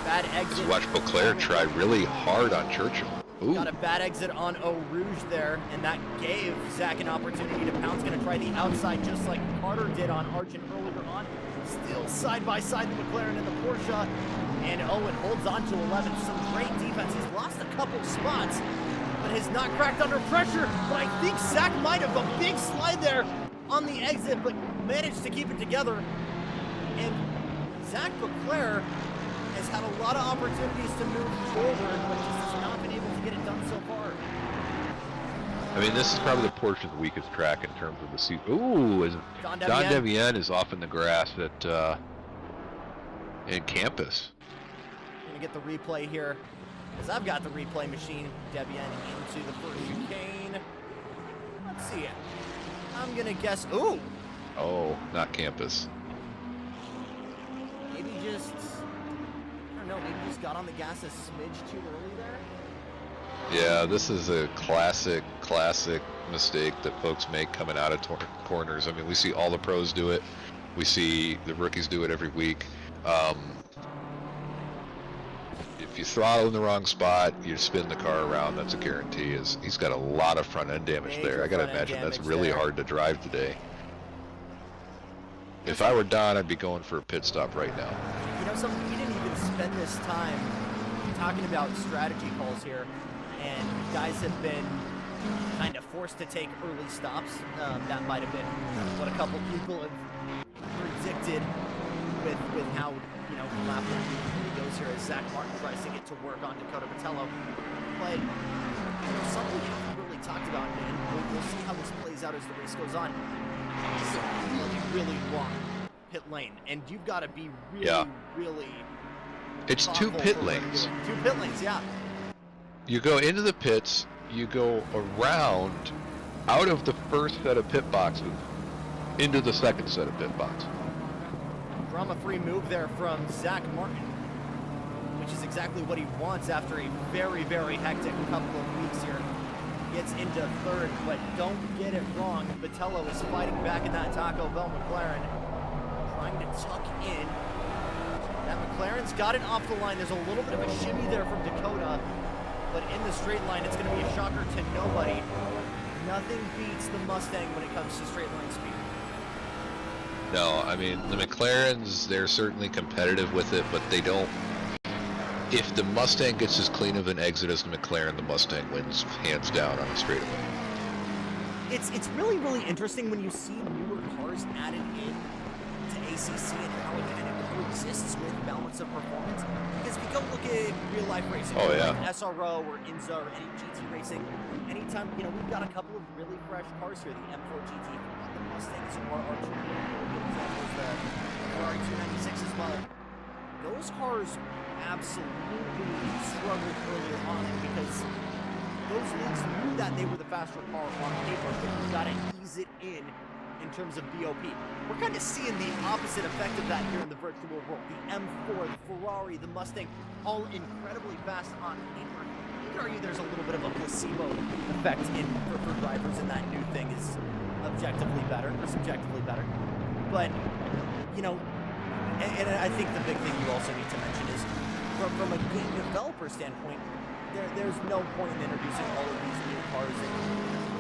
Bad exit. Watch Beauclair try really hard on Churchill. Ooh. Got a bad exit on Eau Rouge there, and that gave Zach an opportunity to pounce. Going to try the outside just like Carter did on Arjun earlier on. Still side by side the McLaren and the Porsche, and Owen holds on to 11. Some great defense. He's lost a couple spots, but has not cracked under pressure. But I think Zach might have a big slide there on the exit, but managed to keep it together. And Zach Beauclair has has had a lot of opportunities to move forward, but just has not been able to get it done so far. I mean, this is probably the Porsche's weakest track in terms of the seat. Ooh, Don Don Devienne is off in the grass at in Campus. I'm gonna get the replay here, because I've got the replay machine. Debian into the first chicane. Let's see it. I'm gonna guess. Ooh, Oh, not Campus. maybe just, I don't know, maybe just got on the gas a smidge too early there. Yeah, this is a classic mistake that folks make coming out of corners. I mean, we see all the pros do it. We see the rookies do it every week. If you throttle in the wrong spot, you spin the car around, that's a guarantee. He's got a lot of front end damage there. I gotta imagine that's really hard to drive today. If I were Don, I'd be going for a pit stop right now. You know something, we didn't even spend this time talking about strategy calls here, and guys have been kind of forced to take early stops. That might have been what a couple people have predicted with how, you know, lap goes here as Zach Martin tries to get to work on Dakota Botello. But you know, something we haven't really talked about, and we'll see how this plays out as the race goes on. It's a really long pit lane, and you've got to be really It's two pit lanes. Two pit lanes, yeah. You go into the pits, you go around out of the first set of pit boxes into the second set of pit boxes. Drama-free move there from Zach Martin, which is exactly what he wants after a very hectic couple of weeks here. Gets into third, but don't get it wrong. Botello is fighting back in that Taco Bell McLaren, trying to tuck in. That McLaren's got it off the line. There's a little bit of a shimmy there from Dakota, but in the straight line, it's going to be a shocker to nobody. Nothing beats the Mustang when it comes to straight line speed. No, I mean, the McLarens, they're certainly competitive with it, but they don't. If the Mustang gets as clean of an exit as the McLaren, the Mustang wins hands down on a straightaway. It's really interesting when you see newer cars added in to ACC and how it kind of coexists with balance of performance. Because if you go look at real life racing, like SRO or INZA or any GT racing, anytime, you know, we've got a couple of really fresh cars here. The M4 GT, the Mustangs, or R2, the Ferrari 296 as well. Those cars absolutely struggled earlier on because those leagues knew that they were the faster car on paper, but you gotta ease it in terms of BOP. We're kind of seeing the opposite effect of that here in the virtual world. The M4, the Ferrari, the Mustang, all incredibly fast on paper. You could argue there's a little bit of a placebo effect for drivers, and that new thing is objectively better, or subjectively better. But, you know, and I think the big thing you also need to mention is, from a game developer standpoint, there's no point in introducing all of these new cars and,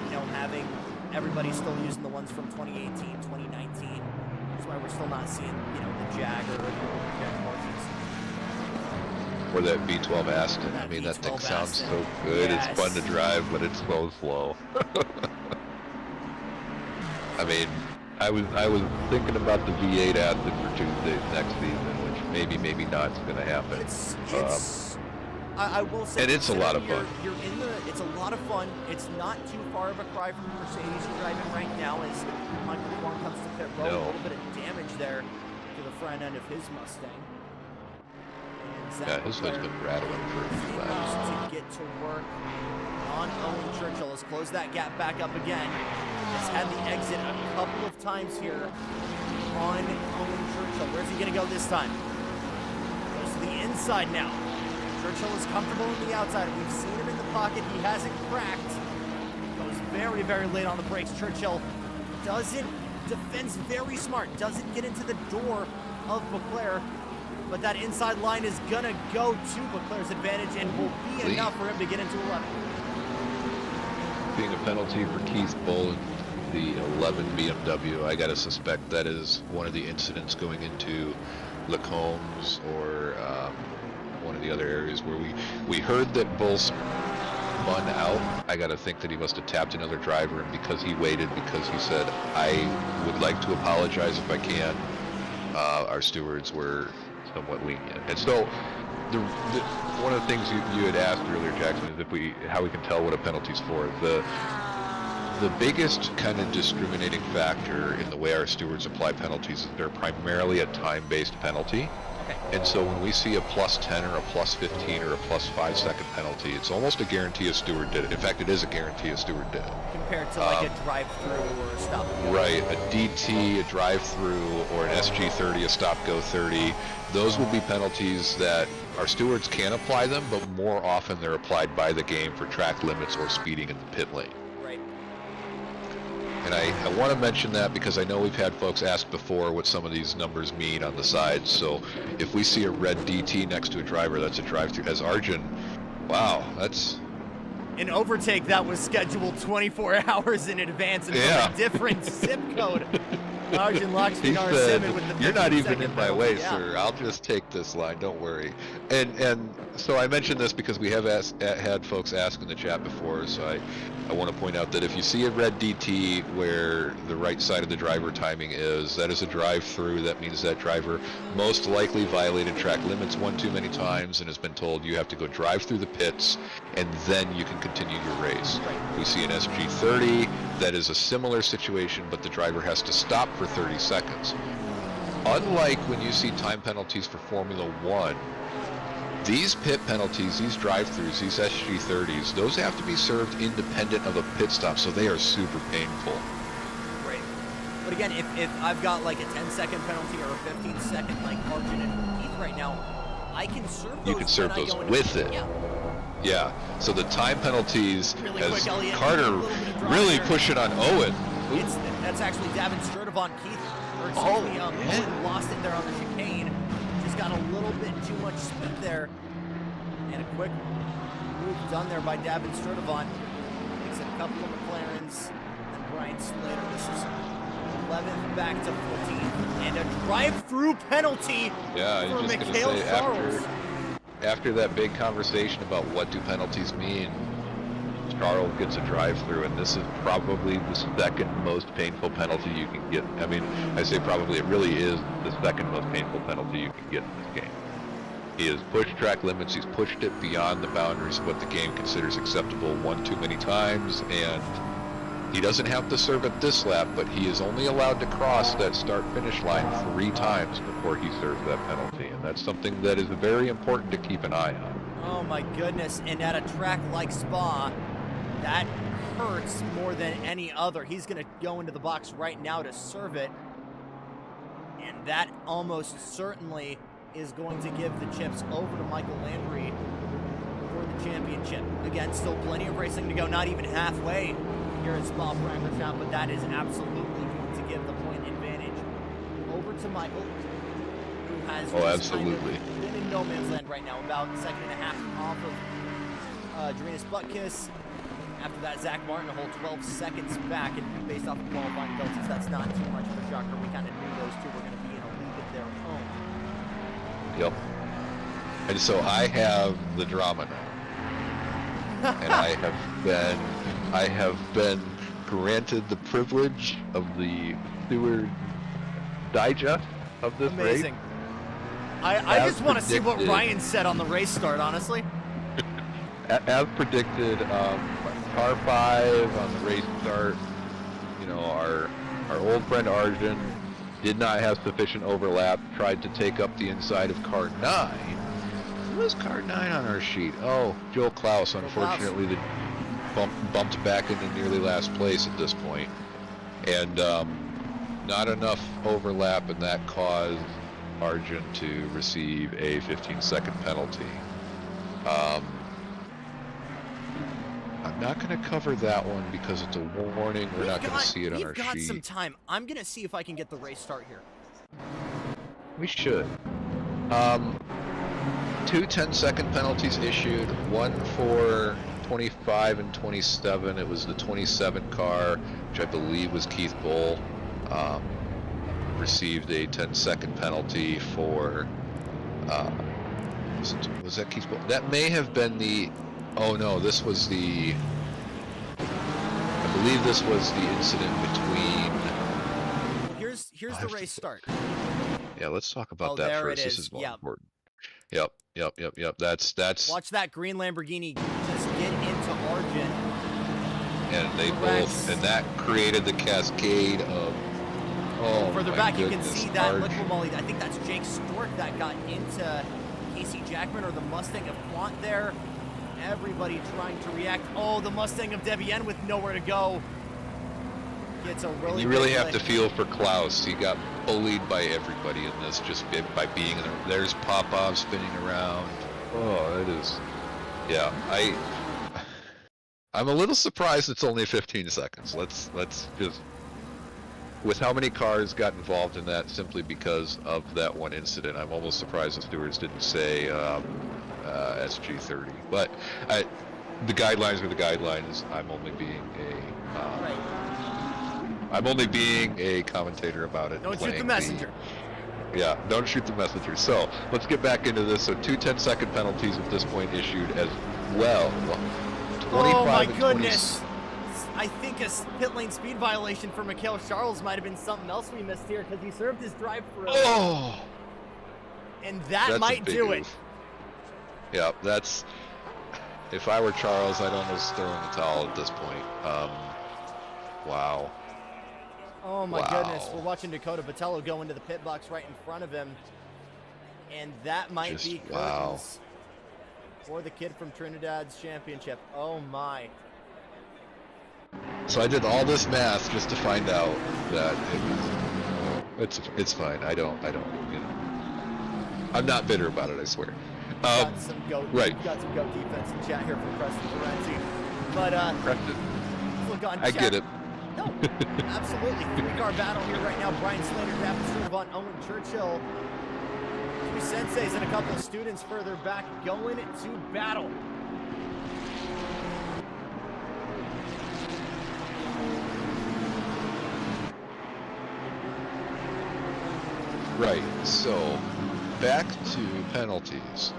you know, having everybody still using the ones from 2018, 2019. That's why we're still not seeing, you know, the Jag or the Jag Martins. Or that V12 Aston. I mean, that thing sounds so good. Yes. It's fun to drive, but it's so slow. I mean, I was thinking about the V8 Aston for Tuesday next season, which maybe not is going to happen. I will say, and it's a lot of fun. It's a lot of fun. It's not too far of a cry from the Mercedes you're driving right now as Michael Warren comes to pit road. A little bit of damage there to the front end of his Mustang. Yeah, his hood's been rattling for a few laps. To get to work on Owen Churchill. Has closed that gap back up again. Has had the exit a couple of times here on Owen Churchill. Where's he going to go this time? Goes to the inside now. Churchill is comfortable on the outside. We've seen him in the pocket. He hasn't cracked. Goes very late on the brakes. Churchill defends very smart. Doesn't get into the door of Leclerc. But that inside line is going to go to Leclerc's advantage and will be enough for him to get into 11. Being a penalty for Keith Bull in the 11 BMW, I got to suspect that is one of the incidents going into Lacombe's or one of the other areas where we heard that Bull spun out. I got to think that he must have tapped another driver, and because he waited, because he said, I would like to apologize if I can, our stewards were somewhat lenient. And so, one of the things you had asked earlier, Jackson, is how we can tell what a penalty's for. The biggest kind of discriminating factor in the way our stewards apply penalties is they're primarily a time-based penalty. And so when we see a +10 or a +15 or a +5 second penalty, it's almost a guarantee a steward did it. In fact, it is a guarantee a steward did it. Compared to like a drive-through or a stop-and-go. Right, a DT, a drive-through, or an SG30, a stop-go 30. Those will be penalties that our stewards can apply them, but more often they're applied by the game for track limits or speeding in the pit lane. Right. And I want to mention that because I know we've had folks ask before what some of these numbers mean on the sides. So if we see a red DT next to a driver, that's a drive-through. As Arjun, wow, that's... An overtake that was scheduled 24 hours in advance and from a different zip code. Arjun Lakshmi Narasimhan with the "You're not even 50-second in my penalty. way, Yeah. sir. I'll just take this line. Don't worry." And so I mentioned this because we have had folks ask in the chat before. So I want to point out that if you see a red DT where the right side of the driver timing is, that is a drive-through. That means that driver most likely violated track limits one too many times and has been told you have to go drive through the pits and then you can continue your race. We see an SG30, that is a similar situation, but the driver has to stop for 30 seconds. Unlike when you see time penalties for Formula One, these pit penalties, these drive-throughs, these SG30s, those have to be served independent of a pit stop, so they are super painful. Right. But again, if I've got like a 10-second penalty or a 15-second like Arjun and Keith right now, I can serve those. You can serve those with it. Yeah. Yeah. So the time penalties, Really as quick, Elliot, Carter a little bit of draw really there. pushing on Owen. That's actually Davin Sturdivant Keith. Or Oh, excuse me, Owen lost it there on the chicane. Just got a little bit too much speed there. And a quick move done there by Davin Sturdivant. Makes it a couple of McLarens. And Brian Slater. This is 11th back to 14th. And a drive-through penalty Yeah, I for was just going to Mikhail say, Charles. after that big conversation about what do penalties mean, Charles gets a drive-through, and this is probably the second most painful penalty you can get. I mean, I say probably, it really is the second most painful penalty you can get in this game. He has pushed track limits, he's pushed it beyond the boundaries of what the game considers acceptable one too many times, and he doesn't have to serve it this lap, but he is only allowed to cross that start-finish line 3 times before he serves that penalty, and that's something that is very important to keep an eye on. Oh my goodness, and at a track like Spa, that hurts more than any other. He's going to go into the box right now to serve it, and that almost certainly is going to give the chips over to Michael Landry for the championship. Again, still plenty of racing to go, not even halfway here at Spa-Francorchamps, but that is absolutely going to give the point advantage over to Michael, who has just kind of been in no man's land right now, about a second and a half off of Drenus Butkus. After that, Zach Martin a whole 12 seconds back, and based off of qualifying abilities, that's not too much of a shocker. We kind of knew those two were going to be in a league of their own. Yep. And so I have the drama now. And I have been granted the privilege of the steward digest of this Amazing. race. I just want to see what Ryan said on the race start, honestly. As predicted, car 5 on the race start, you know, our old friend Arjun did not have sufficient overlap, tried to take up the inside of car 9. Who was car 9 on our sheet? Oh, Joel Klaus, unfortunately, the bumped back into nearly last place at this point. And not enough overlap, and that caused Arjun to receive a 15-second penalty. I'm not going to cover that one because it's a warning. We're not going to see it on our sheet. We've got some time. I'm going to see if I can get the race start here. We should. 2 10-second penalties issued, one for 25 and 27. It was the 27 car, which I believe was Keith Bull, received a 10-second penalty for, was that Keith Bull? That may have been the, oh no, this was the, I believe this was the incident between... Here's the race start. Yeah, let's talk about Oh, that there it first. This is. is more Yep. important. Yep. That's Watch that green Lamborghini just get into Argent. and they Correct. both, and that created the cascade of. Oh, Further my back, you goodness, can see that Arch. liquid molly. I think that's Jake Stork that got into Casey Jackman or the Mustang of Quant there. Everybody trying to react. Oh, the Mustang of Debian with nowhere to go. Gets a really. You really big have to lick. feel for Klaus. He got bullied by everybody in this, just by being in there. There's Popov spinning around. Oh, it is. Yeah, I'm a little surprised it's only 15 seconds. Let's just. With how many cars got involved in that simply because of that one incident, I'm almost surprised the stewards didn't say SG30. But the guidelines are the guidelines. I'm only being a commentator about it. Don't shoot the messenger. Yeah, don't shoot the messenger. So let's get back into this. So 2 10-second penalties at this point issued as well. 25 Oh my and 20 goodness. I think a pit lane speed violation for Mikhail Charles might have been something else we missed here because he served his drive-through. Oh! And that That's might a big do it. oof. Yeah, that's. If I were Charles, I'd almost throw in the towel at this point. Wow. Oh my Wow. goodness. We're watching Dakota Botello go into the pit box right in front of him. And that might Just be wow. curtains for the kid from Trinidad's championship. Oh my. So I did all this math just to find out that it's fine. I don't, you know. I'm not bitter about it, I swear. Got some goat, right. Got some goat defense in chat here from Preston Ferenzi. But Preston, look on I chat. get it. No, absolutely. 3-car battle here right now. Brian Slater, David Von Owen Churchill. 2 senseis and a couple of students further back going to battle. Right, so back to penalties.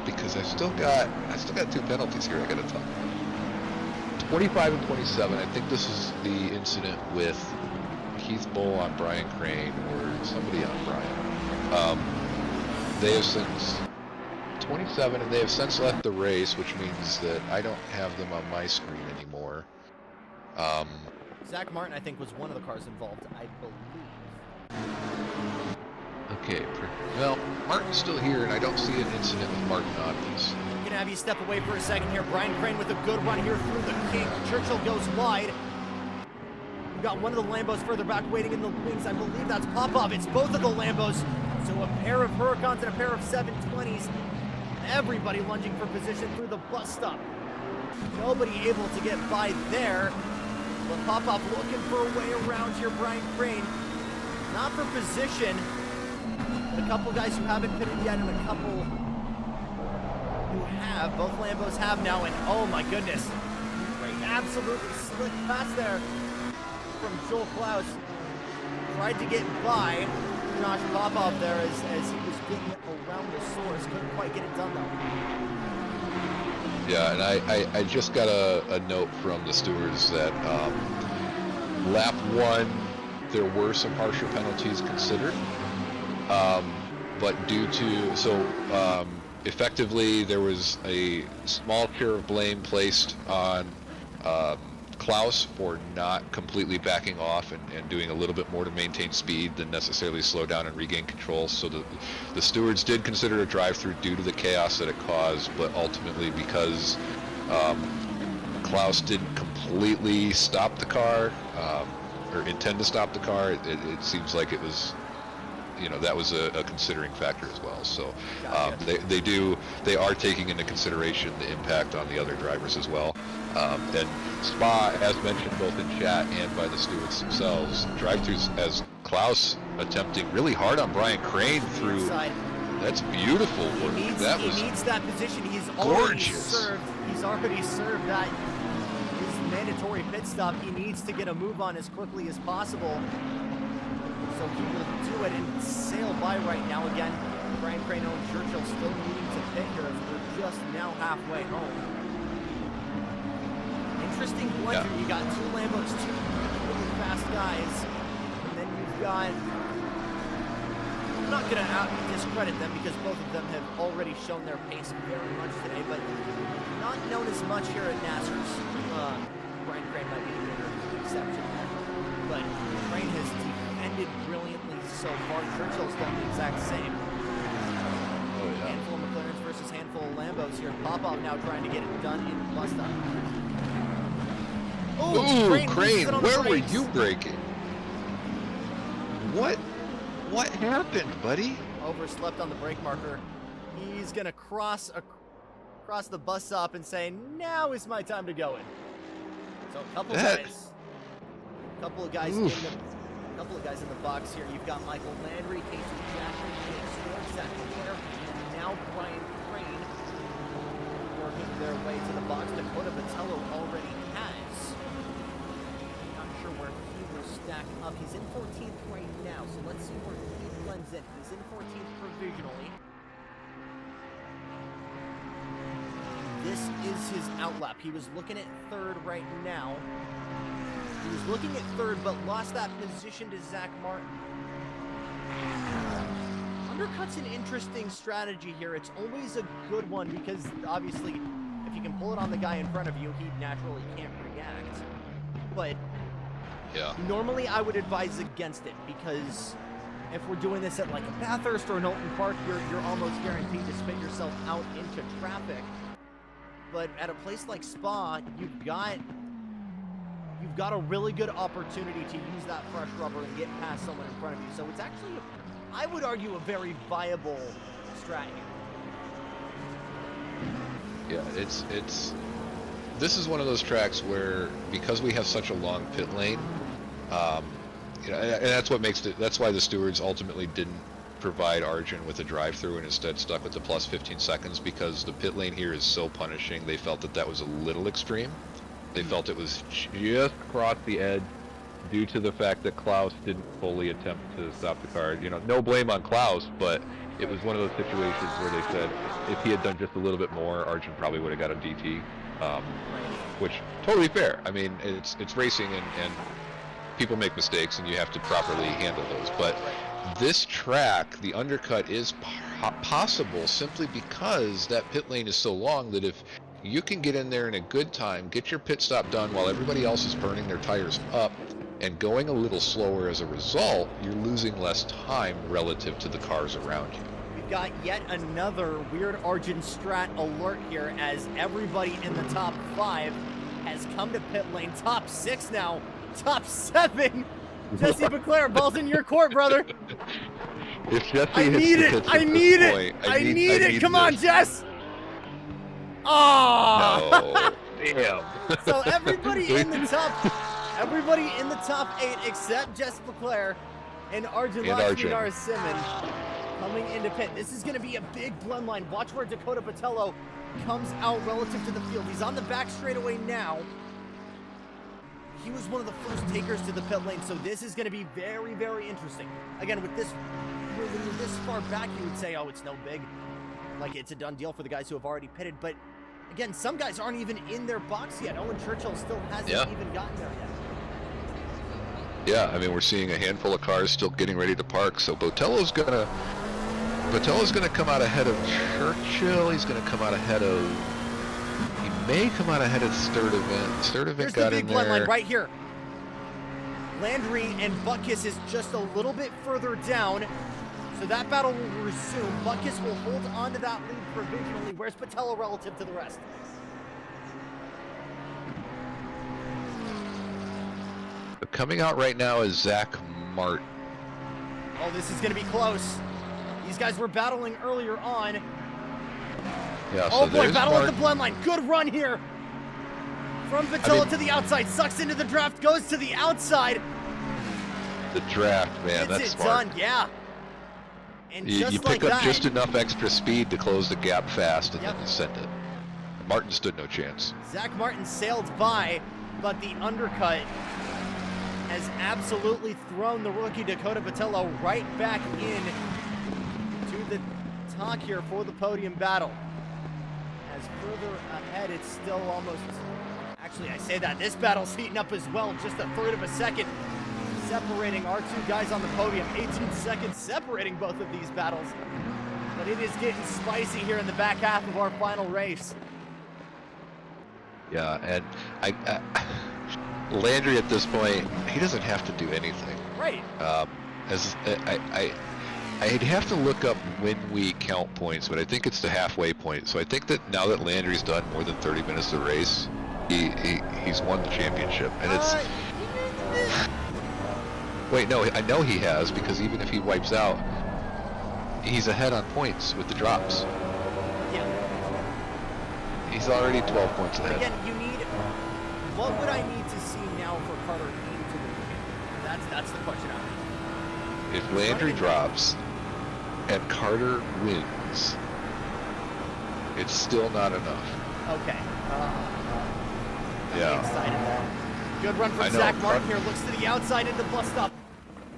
Because I still got 2 penalties here I gotta talk about. 25 and 27, I think this is the incident with Keith Bull on Brian Crane or somebody on Brian. They have since 27 and they have since left the race, which means that I don't have them on my screen anymore. Zach Martin, I think, was one of the cars involved, I believe. Okay, well, Martin's still here, and I don't see an incident with Martin on this. I'm gonna have you step away for a second here. Brian Crane with a good run here through the kink. Churchill goes wide. We've got one of the Lambos further back waiting in the wings. I believe that's Popov. It's both of the Lambos. So a pair of Huracans and a pair of 720s. Everybody lunging for position through the bus stop. Nobody able to get by there. But Popov looking for a way around here. Brian Crane, not for position. But a couple guys who haven't pitted yet and a couple who have. Both Lambos have now, and oh my goodness. Absolutely slick pass there from Joel Klaus. Tried to get by Josh Popov there as he was getting it around the source. Couldn't quite get it done though. Yeah, and I just got a note from the stewards that lap 1, there were some harsher penalties considered. But due to, effectively there was a small share of blame placed on Klaus for not completely backing off and doing a little bit more to maintain speed than necessarily slow down and regain control. So the stewards did consider a drive-through due to the chaos that it caused, but ultimately because Klaus didn't completely stop the car, or intend to stop the car, it seems like it was, you know, that was a considering factor as well. So they are taking into consideration the impact on the other drivers as well. And Spa, as mentioned both in chat and by the stewards themselves, drive-throughs as Klaus attempting really hard on Brian Crane through. Inside. That's beautiful work. He needs that position. He's already served. He's already served that his mandatory pit stop. He needs to get a move on as quickly as possible. So he will do it and sail by right now again. Brian Crane and Churchill still needing to pit here as we're just now halfway home. Interesting blend here. You got 2 Lambos, 2 really fast guys, and then you've got not going to discredit them because both of them have already shown their pace very much today, but not known as much here at NASRS. Brian Crane might be the bigger exception, but Crane has defended brilliantly so far. Churchill's done the exact same. Oh, yeah. Handful of McLarens versus handful of Lambos here. Popov now trying to get it done in the bus stop. Ooh, Crane, where were brakes. you braking? What happened, buddy? Overslept on the brake marker. He's gonna cross the bus stop and say, "Now is my time to go in." So a couple of guys in the box here. You've got Michael Landry, Casey Jackson, Jake Stewart, Zach McClure, and now Brian Crane working their way to the box. Dakota Botello already has. Not sure where he will stack up. He's in 14th right now, so let's see where he blends in. He's in 14th provisionally. This is his outlap. He was looking at third right now. He was looking at third, but lost that position to Zach Martin. Undercut's an interesting strategy here. It's always a good one because, obviously, if you can pull it on the guy in front of you, he naturally can't react. But Yeah. normally I would advise against it because if we're doing this at like a Bathurst or an Alton Park, you're almost guaranteed to spit yourself out into traffic. But at a place like Spa, you've got a really good opportunity to use that fresh rubber and get past someone in front of you. So it's actually, I would argue, a very viable strategy. Yeah, this is one of those tracks where, because we have such a long pit lane, and that's what makes it. That's why the stewards ultimately didn't provide Arjun with a drive-through and instead stuck with the plus 15 seconds, because the pit lane here is so punishing. They felt that was a little extreme. They felt it was just across the edge due to the fact that Klaus didn't fully attempt to stop the car. No blame on Klaus, but it was one of those situations where they said if he had done just a little bit more, Arjun probably would have got a DT, which totally fair. I mean, it's racing and people make mistakes and you have to properly handle those. But this track, the undercut is possible simply because that pit lane is so long that if you can get in there in a good time, get your pit stop done while everybody else is burning their tires up and going a little slower as a result, you're losing less time relative to the cars around you. We've got yet another weird Arjun strat alert here as everybody in the top 5 has come to pit lane. Top 6 now, top 7. Jesse McClare, ball's in your court, brother. If Jesse I need it. I need it. Come on, Jess. Oh. No. Damn. So everybody in the top 8 except Jess McClare and Arjun Simon coming into pit. This is going to be a big blend line. Watch where Dakota Botello comes out relative to the field. He's on the back straightaway now. He was one of the first takers to the pit lane, so this is going to be very, very interesting. Again, with this, when you're this far back, you would say, oh, it's no big. Like, it's a done deal for the guys who have already pitted. But, again, some guys aren't even in their box yet. Owen Churchill still hasn't even gotten there yet. Yeah, I mean, we're seeing a handful of cars still getting ready to park, so Botello's gonna come out ahead of Churchill. He's gonna come out ahead of. He may come out ahead of Sturdivant. Sturdivant got in there. Here's the big blend line right here. Landry and Butkus is just a little bit further down, so that battle will resume. Butkus will hold on to that lead provisionally. Where's Botello relative to the rest? Coming out right now is Zach Martin. Oh, this is going to be close. These guys were battling earlier on. Yeah, oh boy, battle at the blend line. Good run here. From Botello to the outside, sucks into the draft, goes to the outside. The draft, man, that's smart. Done, yeah. And you just pick like up that, just enough extra speed to close the gap fast, and then you send it. Martin stood no chance. Zach Martin sailed by, but the undercut has absolutely thrown the rookie Dakota Botello right back in to the talk here for the podium battle. As further ahead, it's still almost... Actually, I say that. This battle's heating up as well. Just a third of a second separating our two guys on the podium. 18 seconds separating both of these battles. But it is getting spicy here in the back half of our final race. Yeah, and Landry at this point, he doesn't have to do anything. Right. I'd have to look up when we count points, but I think it's the halfway point. So I think that now that Landry's done more than 30 minutes of race, he's won the championship. And it's... Wait, no, I know he has, because even if he wipes out, he's ahead on points with the drops. Yeah. He's already 12 points ahead. Again, you need... What would I need to see now for Carter Kane to win? That's the question I'm asking. If Landry drops and Carter wins, it's still not enough. Okay. Yeah. Excited. Good run from Zach Martin here. Looks to the outside into bus stop.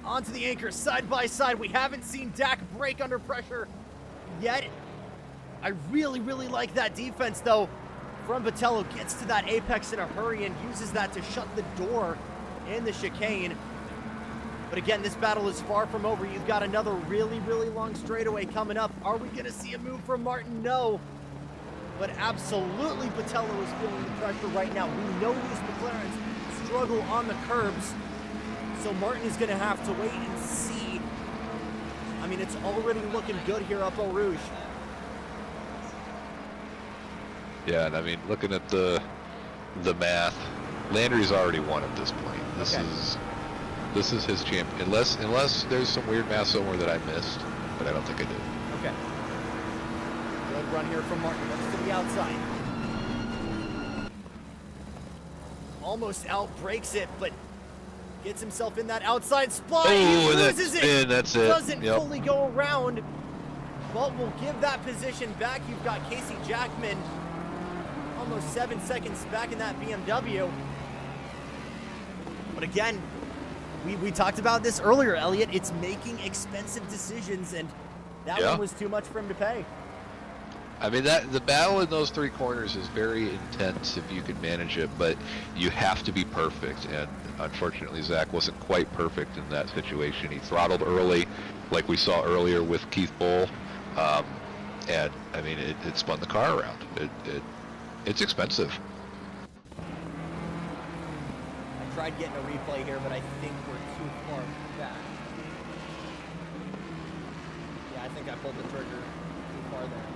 Onto the anchor, side by side. We haven't seen Dak break under pressure yet. I really, really like that defense, though. From Botello gets to that apex in a hurry and uses that to shut the door in the chicane. But again, this battle is far from over. You've got another really, really long straightaway coming up. Are we going to see a move from Martin? No. But absolutely, Botello is feeling the pressure right now. We know these McLarens struggle on the curbs. So Martin is going to have to wait and see. I mean, it's already looking good here up Eau Rouge. Yeah, and I mean, looking at the math, Landry's already won at this point. This is his champion, unless there's some weird math somewhere that I missed, but I don't think I did. Okay. Good run here from Martin. Looks to the outside. Almost outbreaks it, but gets himself in that outside spot. He loses it. That's it. Doesn't fully go around, but we'll give that position back. You've got Casey Jackman almost 7 seconds back in that BMW. But again, we talked about this earlier, Elliot. It's making expensive decisions, and that one was too much for him to pay. I mean, the battle in those three corners is very intense if you can manage it, but you have to be perfect. And unfortunately, Zach wasn't quite perfect in that situation. He throttled early, like we saw earlier with Keith Bull, and I mean, it spun the car around. It's expensive. I tried getting a replay here, but I think we're too far back. Yeah, I think I pulled the trigger too far there.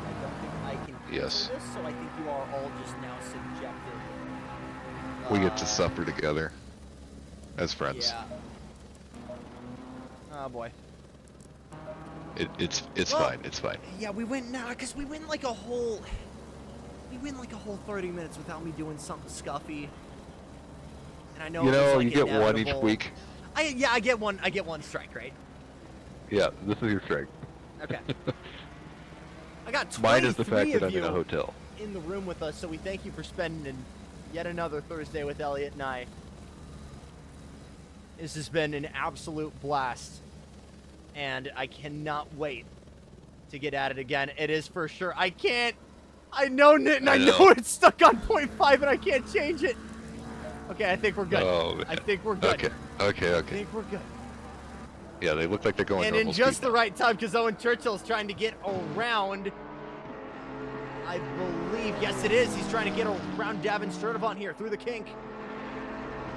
I don't think I can do this, so I think you are all just now subjected. We get to suffer together as friends. Yeah. Oh boy. It's fine. It's fine. Yeah, we went because we went like a whole 30 minutes without me doing something scuffy. And I know you get inevitable. one each week. I get one strike, right? Yeah, this is your strike. Okay. I got 23 Mine is the fact that of I'm you in a hotel. in the room with us, so we thank you for spending yet another Thursday with Elliot and I. This has been an absolute blast, and I cannot wait to get at it again. It is for sure. I know, Nitin, I know it's stuck on 0.5 and I can't change it. Okay, I think we're good. Oh, man. I think we're good. Okay. I think we're good. Yeah, they look like they're going And normal in just speed the right time, because Owen Churchill's trying to get around, I believe, yes it is, he's trying to get around Davin Sturdivant here through the kink.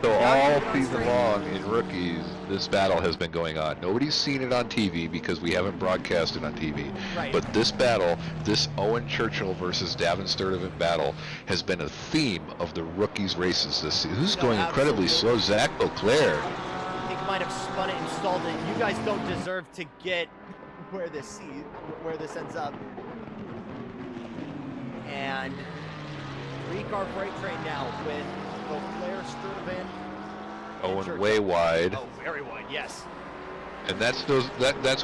So all season long in rookies, this battle has been going on. Nobody's seen it on TV because we haven't broadcast it on TV. Right. But this battle, this Owen Churchill versus Davin Sturdivant battle, has been a theme of the rookies races this season. Who's going incredibly slow? Zach Beauclair. I think might have spun it and stalled it. You guys don't deserve to get where this ends up. And 3-car freight train now with Beauclair, Sturdivant, Owen way wide. Oh, very wide, yes. And that's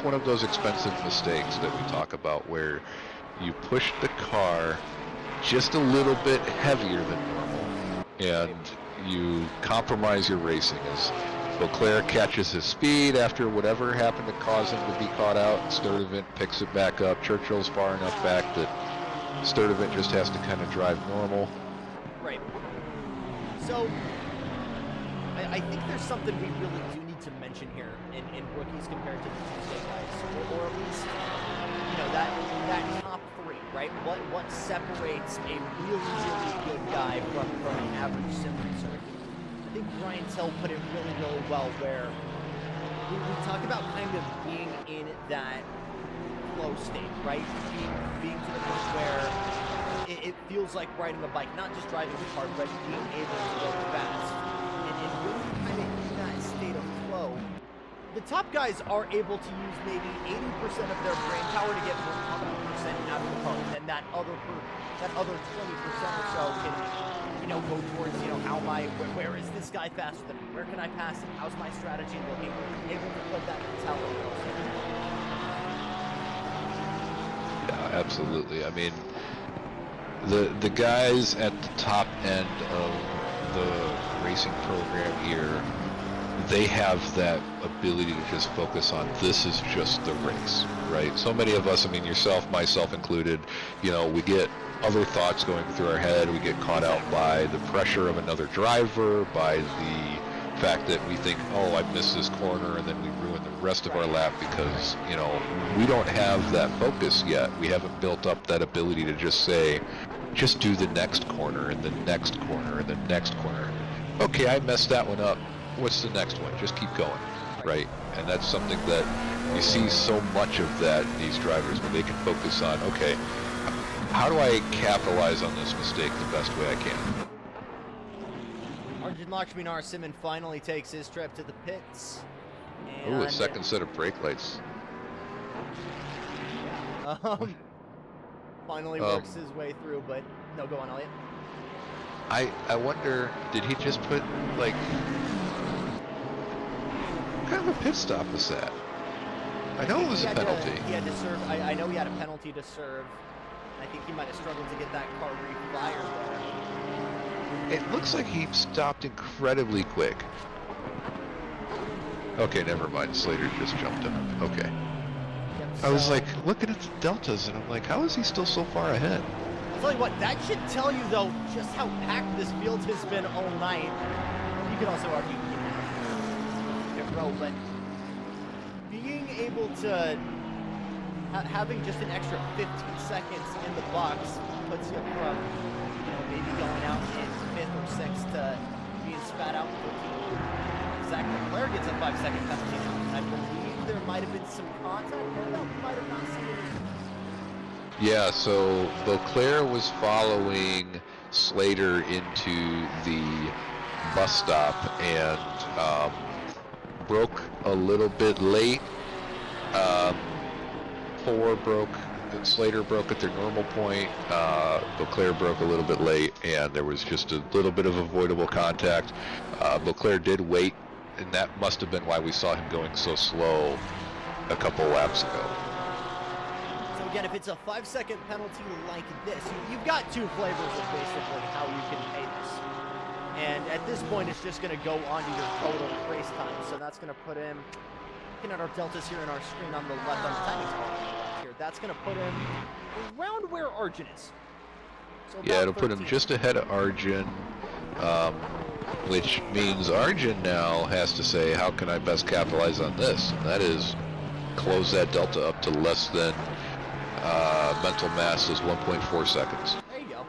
one of those expensive mistakes that we talk about, where you push the car just a little bit heavier than normal, and you compromise your racing. As Beauclair catches his speed after whatever happened to cause him to be caught out, Sturdivant picks it back up. Churchill's far enough back that Sturdivant just has to kind of drive normal. Right. So, I think there's something we really do need to mention here in rookies compared to the Tuesday guys, or at least, you know, that top three, right? What separates a really good guy from an average sim racer? I think Brian Till put it really well, where we talk about kind of being in that flow state, right? Being to the point where it feels like riding a bike, not just driving the car, but being able to go fast. And when you're kind of in that state of flow, the top guys are able to use maybe 80% of their brain power to get 100% out of the car, and then that other 20% or so can, you know, go towards, you know, where is this guy faster than me? Where can I pass him? How's my strategy looking? Able to put that mentality also. Yeah, absolutely. I mean, the guys at the top end of the racing program here, they have that ability to just focus on, this is just the race, right? So many of us, I mean, yourself, myself included, you know, we get other thoughts going through our head. We get caught out by the pressure of another driver, by the fact that we think, oh, I missed this corner, and then we ruin the rest of our lap because, you know, we don't have that focus yet. We haven't built up that ability to just say, just do the next corner and the next corner and the next corner. Okay, I messed that one up. What's the next one? Just keep going, right? And that's something that you see so much of that in these drivers, when they can focus on, okay, how do I capitalize on this mistake the best way I can? Arjun Lakshminar Simon finally takes his trip to the pits. Ooh, a second set of brake lights. Yeah. Finally works his way through, but no, go on, Elliot. I wonder, did he just put, like, what kind of a pit stop was that? I know it was a penalty. He had to serve. I know he had a penalty to serve. I think he might have struggled to get that car refired there. It looks like he stopped incredibly quick. Okay, never mind. Slater just jumped him. Okay. Yep, I was like looking at the deltas, and I'm like, how is he still so far ahead? I'll tell you what, that should tell you, though, just how packed this field has been all night. You could also argue, you know, row, but being able to having just an extra 15 seconds in the box puts you from, you know, maybe going out in 5th or 6th to being spat out in 14th. Zach Leclerc gets a 5-second penalty now. I believe there might have been some contact there that we might have not seen. Yeah, so Beauclair was following Slater into the bus stop and broke a little bit late. Slater broke at their normal point. Beauclair broke a little bit late, and there was just a little bit of avoidable contact. Beauclair did wait, and that must have been why we saw him going so slow a couple laps ago. So again, if it's a 5-second penalty like this, you've got two flavors of basically how you can pay this. And at this point, it's just going to go onto your total race time. So that's going to put him, looking at our deltas here on our screen on the left, on the timing total here, that's going to put him around where Arjun is. So yeah, it'll 13. put him just ahead of Arjun, which means Arjun now has to say, how can I best capitalize on this? And that is close that delta up to less than mental mass is 1.4 seconds. There you go.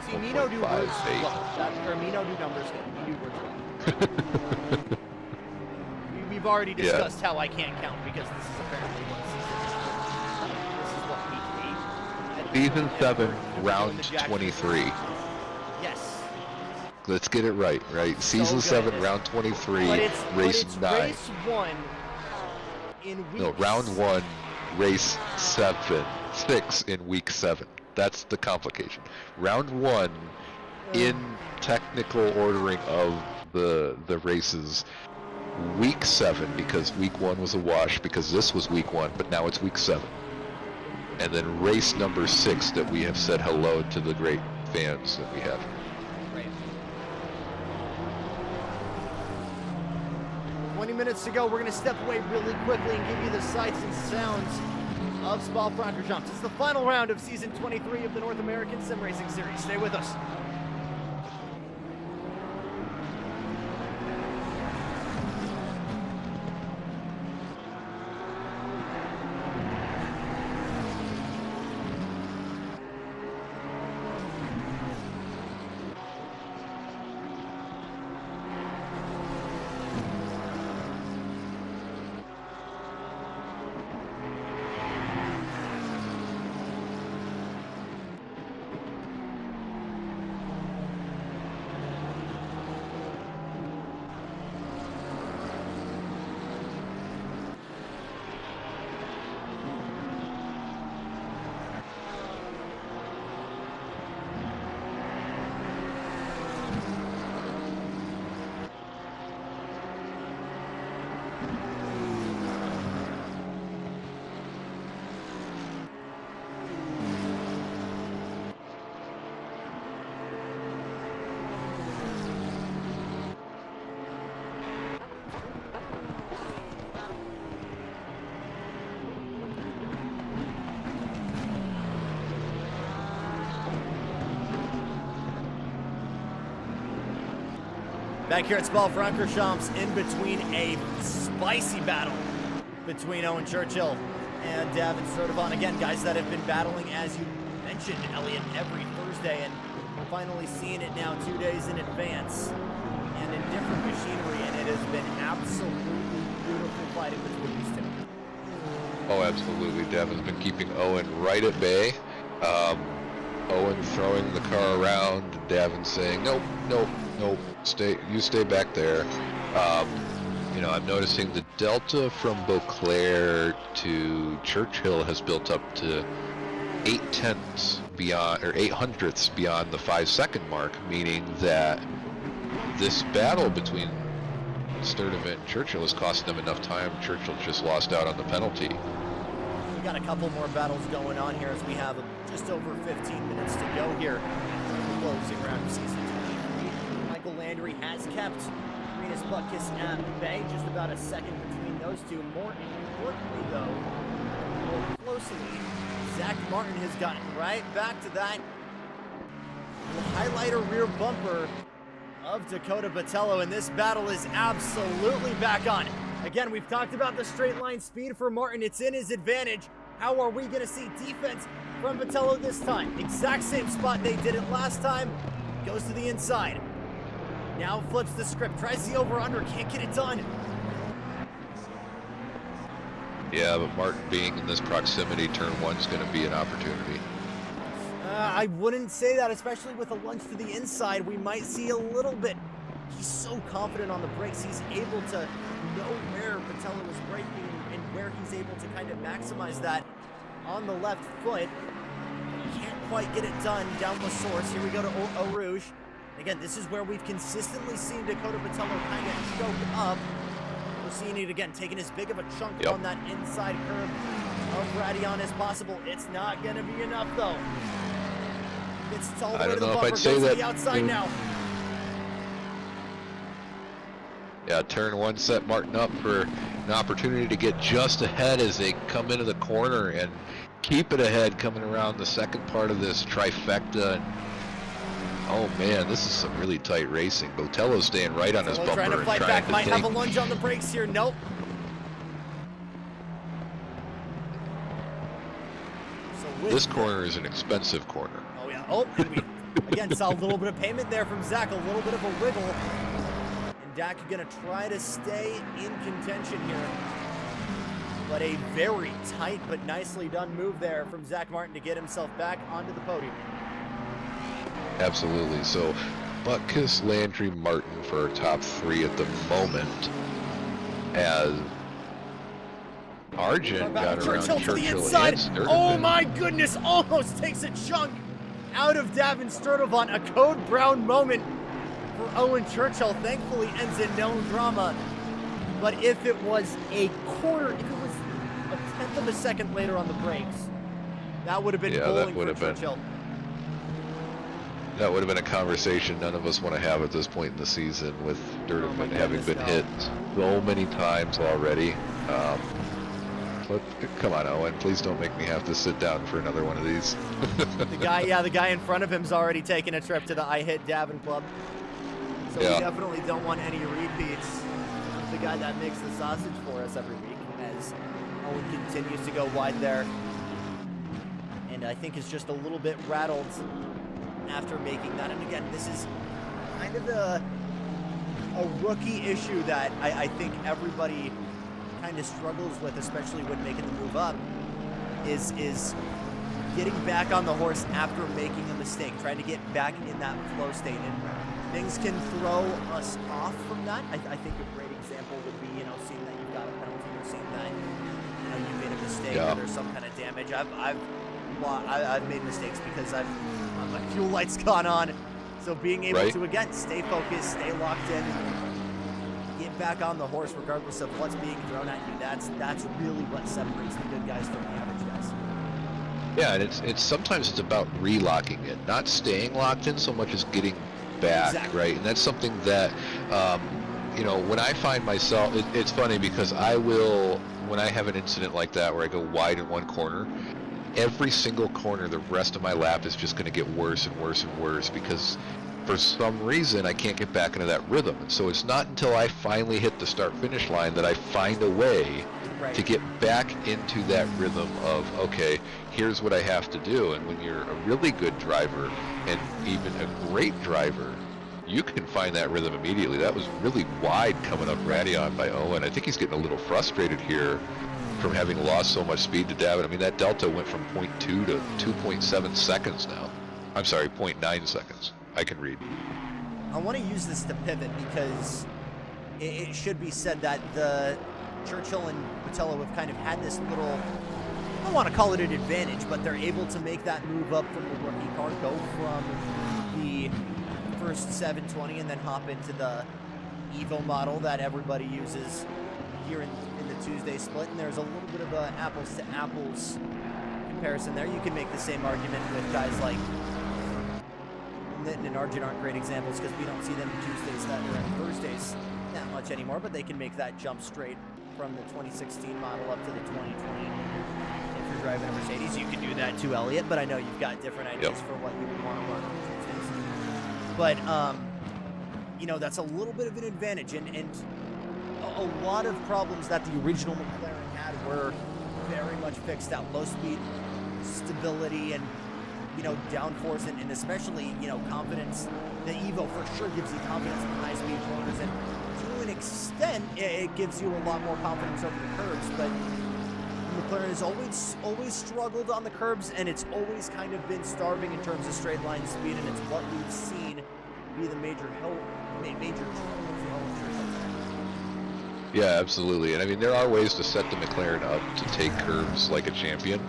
See, Mino do words well. Or Mino do numbers good. You do words well. We've already discussed how I can't count because this is apparently what season is. This is what week 8. Season 7, round 23. Yes. Let's get it right? Season 7, round 23, race 9. Race 1 in week... No, round 1, race 6 in week 7. That's the complication. Round 1, in technical ordering of the races, week 7, because week 1 was a wash, because this was week 1, but now it's week 7. And then race number 6 that we have said hello to the great fans that we have. Right. 20 minutes to go. We're going to step away really quickly and give you the sights and sounds of Spa-Francorchamps. It's the final round of season 23 of the North American Sim Racing Series. Stay with us. Back here at Spa-Francorchamps, in between a spicy battle between Owen Churchill and Davin Sturtevant. Again, guys that have been battling, as you mentioned, Elliot, every Thursday, and finally seeing it now 2 days in advance and in different machinery, and it has been absolutely beautiful fighting between these two. Oh, absolutely. Davin's been keeping Owen right at bay. Owen throwing the car around, Davin saying, nope, nope, nope, you stay back there. You know, I'm noticing the delta from Beauclair to Churchill has built up to 0.8 beyond, or 0.08 beyond the 5-second mark, meaning that this battle between Sturtevant and Churchill has cost them enough time. Churchill just lost out on the penalty. We got a couple more battles going on here as we have just over 15 minutes to go here. Closing round of season 23. Michael Landry has kept Renus Butkus at bay, just about a second between those two. More importantly, though, more closely, Zach Martin has gotten right back to that highlighter rear bumper of Dakota Botello, and this battle is absolutely back on. Again, we've talked about the straight line speed for Martin. It's in his advantage. How are we going to see defense from Botello this time? Exact same spot they did it last time. Goes to the inside. Now flips the script. Tries the over-under. Can't get it done. Yeah, but Martin being in this proximity, turn one's going to be an opportunity. I wouldn't say that, especially with a lunge to the inside. We might see a little bit. He's so confident on the brakes. He's able to know where Botello is braking and where he's able to kind of maximize that on the left foot. Can't quite get it done down the source. Here we go to Eau Rouge. Again, this is where we've consistently seen Dakota Botello kind of choke up. We're seeing it again, taking as big of a chunk on that inside curve of Radion as possible. It's not going to be enough, though. It's all the way to the bumper, goes to the outside now. Yeah, turn one set Martin up for an opportunity to get just ahead as they come into the corner and keep it ahead coming around the second part of this trifecta. Oh man, this is some really tight racing. Botello's staying right on his bumper. Trying to fight back, might have a lunge on the brakes here. Nope. So this corner is an expensive corner. Oh yeah. Oh, and we again saw a little bit of payment there from Zach, a little bit of a wiggle. And Dak gonna try to stay in contention here. But a very tight but nicely done move there from Zach Martin to get himself back onto the podium. Absolutely. So Butkus, Landry, Martin for our top three at the moment, as Argent got around Churchill to the inside. Oh my my goodness, almost takes a chunk out of Davin Sturtevant. A Code Brown moment for Owen Churchill. Thankfully ends in no drama. But if it was a quarter, if it was a tenth of a second later on the brakes, that would have been bowling for Churchill. That would have been a conversation none of us want to have at this point in the season, with Sturtevant having been hit so many times already. But come on, Owen, please don't make me have to sit down for another one of these. The guy in front of him's already taken a trip to the I Hit Davin Club. So we definitely don't want any repeats of the guy that makes the sausage for us every week, as Owen continues to go wide there. And I think is just a little bit rattled after making that. And again, this is kind of a rookie issue that I think everybody kind of struggles with, especially when making the move up, is getting back on the horse after making a mistake, trying to get back in that flow state. And things can throw us off from that. I think a great example would be, seeing that you've got a penalty, or seeing that, you made a mistake, or there's some kind of damage. I've made mistakes because my fuel light's gone on. So being able to, again, stay focused, stay locked in, get back on the horse regardless of what's being thrown at you, that's really what separates the good guys from the average guys. Yeah, and it's sometimes it's about relocking it, not staying locked in so much as getting back, right? And that's something that, when I find myself, it's funny because when I have an incident like that where I go wide in one corner, every single corner the rest of my lap is just going to get worse and worse and worse, because for some reason, I can't get back into that rhythm. And so it's not until I finally hit the start-finish line that I find a way Right. to get back into that rhythm of, okay, here's what I have to do. And when you're a really good driver and even a great driver, you can find that rhythm immediately. That was really wide coming up Radion by Owen. I think he's getting a little frustrated here from having lost so much speed to Davin. I mean, that delta went from 0.2 to 2.7 seconds now. I'm sorry, 0.9 seconds. I can read. I want to use this to pivot because it should be said that the Churchill and Botello have kind of had this little, I don't want to call it an advantage, but they're able to make that move up from the rookie car, go from the first 720 and then hop into the Evo model that everybody uses here in the Tuesday split. And there's a little bit of a apples to apples comparison there. You can make the same argument with guys like Litton and Arjun aren't great examples because we don't see them Tuesdays that or on Thursdays that much anymore, but they can make that jump straight from the 2016 model up to the 2020. If you're driving a Mercedes, you can do that too, Elliot, but I know you've got different ideas for what you would want to run on Tuesdays. But, you know, that's a little bit of an advantage, and a lot of problems that the original McLaren had were very much fixed out. Low speed, stability, and you know, downforce, and especially, you know, confidence. The Evo for sure gives you confidence in high speed corners, and to an extent, it gives you a lot more confidence over the curbs, but McLaren has always struggled on the curbs, and it's always kind of been starving in terms of straight line speed, and it's what we've seen be the major trouble for Owen Churchill. Yeah, absolutely. And I mean, there are ways to set the McLaren up to take curves like a champion,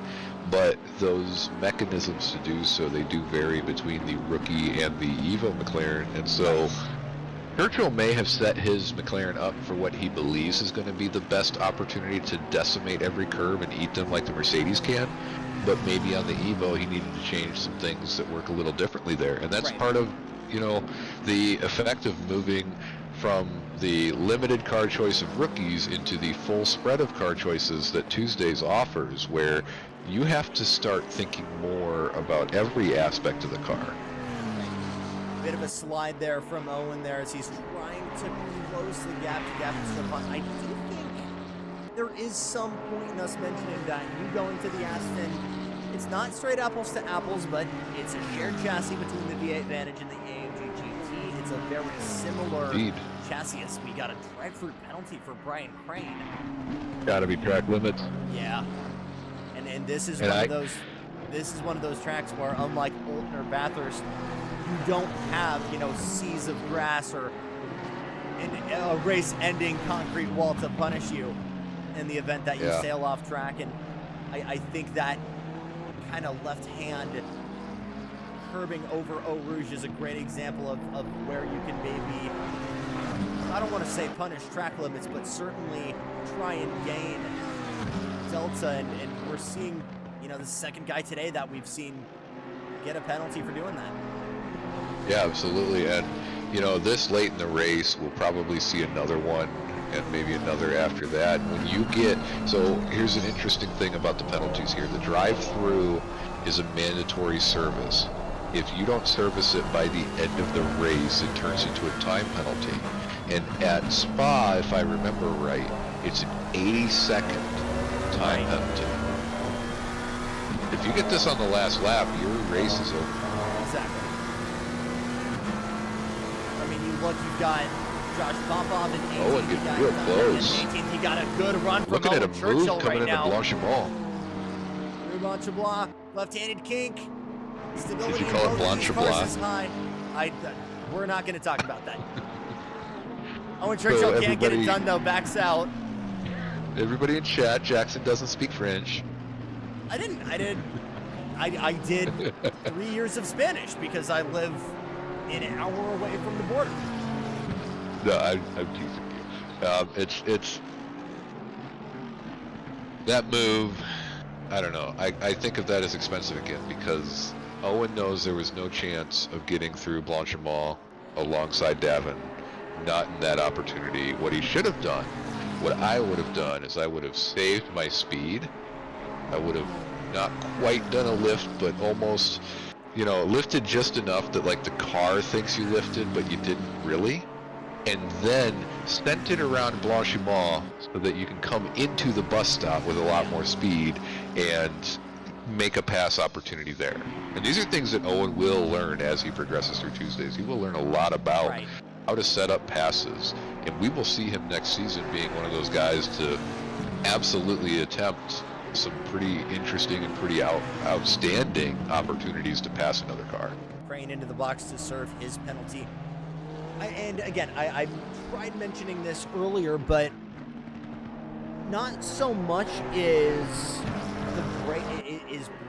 but those mechanisms to do so, they do vary between the rookie and the Evo McLaren. And so Churchill may have set his McLaren up for what he believes is going to be the best opportunity to decimate every curve and eat them like the Mercedes can, but maybe on the Evo he needed to change some things that work a little differently there. And that's part of, you know, the effect of moving from the limited car choice of rookies into the full spread of car choices that Tuesdays offers, where you have to start thinking more about every aspect of the car. Bit of a slide there from Owen there as he's trying to close the gap to Gavin Stefan. I do think there is some point in us mentioning that you go into the Aston, it's not straight apples to apples, but it's a shared chassis between the V8 Vantage and the AMG GT. It's a very similar chassis. We got a drag fruit penalty for Brian Crane. Gotta be track limits. Yeah. And this is one of those tracks where, unlike Bolton or Bathurst, you don't have, you know, seas of grass or a race-ending concrete wall to punish you in the event that you sail off track. And I think that kind of left hand curbing over Eau Rouge is a great example of where you can maybe, I don't want to say punish track limits, but certainly try and gain delta, and we're seeing, you know, the second guy today that we've seen get a penalty for doing that. Yeah, absolutely. And, you know, this late in the race, we'll probably see another one and maybe another after that. When you get, so here's an interesting thing about the penalties here. The drive-through is a mandatory service. If you don't service it by the end of the race, it turns into a time penalty. And at Spa, if I remember right, it's an 80-second time penalty. If you get this on the last lap, your race is over. Exactly. I mean, you look, you've got Josh Popov in 18th. Oh, and getting real close. 18th, he got a good run from Looking at a Churchill move coming right into now. Blanchimont. Blanchimont, left-handed kink. Stability Did you call it Blanchimont? Is high. We're not going to talk about that. Owen Churchill so can't get it done though. Backs out. Everybody in chat, Jackson doesn't speak French. I did 3 years of Spanish because I live an hour away from the border. No, I'm teasing you. It's that move. I don't know. I think of that as expensive again because Owen knows there was no chance of getting through Blanchimont alongside Davin. Not in that opportunity. What he should have done, what I would have done, is I would have saved my speed. I would have not quite done a lift, but almost lifted just enough that like the car thinks you lifted, but you didn't really. And then sent it around Blanchimont so that you can come into the bus stop with a lot more speed and make a pass opportunity there. And these are things that Owen will learn as he progresses through Tuesdays. He will learn a lot about how to set up passes. And we will see him next season being one of those guys to absolutely attempt some pretty interesting and pretty outstanding opportunities to pass another car. Crane into the box to serve his penalty. And again, I tried mentioning this earlier, but not so much is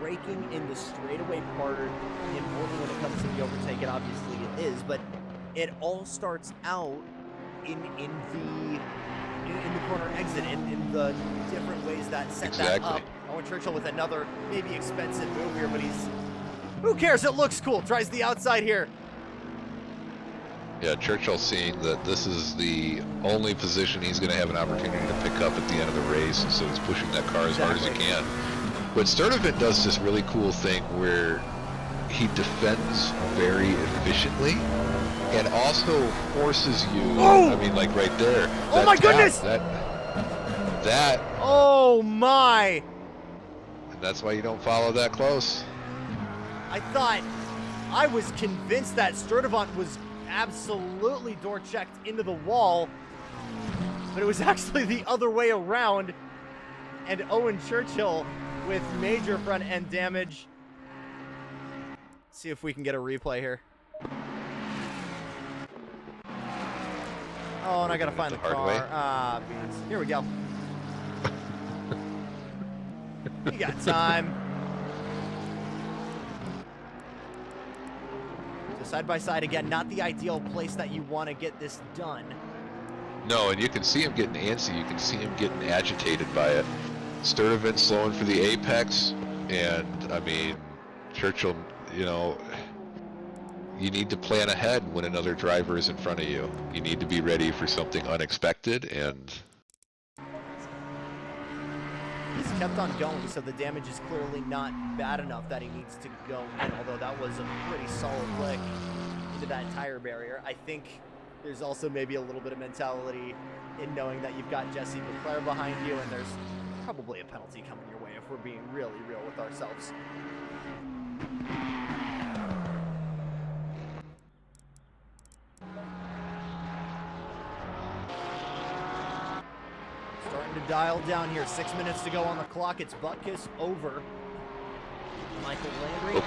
braking in the straightaway part important when it comes to the overtake, and obviously it is, but it all starts out in the corner exit, in the different ways that set that up. Owen Churchill with another maybe expensive move here, but who cares? It looks cool. Tries the outside here. Yeah, Churchill seeing that this is the only position he's going to have an opportunity to pick up at the end of the race, and so he's pushing that car as hard as he can. But Sturdivant does this really cool thing where he defends very efficiently and also forces you. Oh! I mean, like right there. Oh my goodness! That. Oh my! And that's why you don't follow that close. I was convinced that Sturdivant was absolutely door checked into the wall, but it was actually the other way around, and Owen Churchill with major front end damage. See if we can get a replay here. Oh, and I gotta find the car. Ah, beans. Here we go. You got time. Side by side again, not the ideal place that you want to get this done. No, and you can see him getting antsy. You can see him getting agitated by it. Sturdivant slowing for the apex, and I mean, Churchill, you need to plan ahead when another driver is in front of you. You need to be ready for something unexpected, and he's kept on going, so the damage is clearly not bad enough that he needs to go in, although that was a pretty solid lick into that tire barrier. I think there's also maybe a little bit of mentality in knowing that you've got Jesse Leclerc behind you, and there's probably a penalty coming your way if we're being really real with ourselves. Starting to dial down here. 6 minutes to go on the clock. It's butt kiss over. Michael Landry.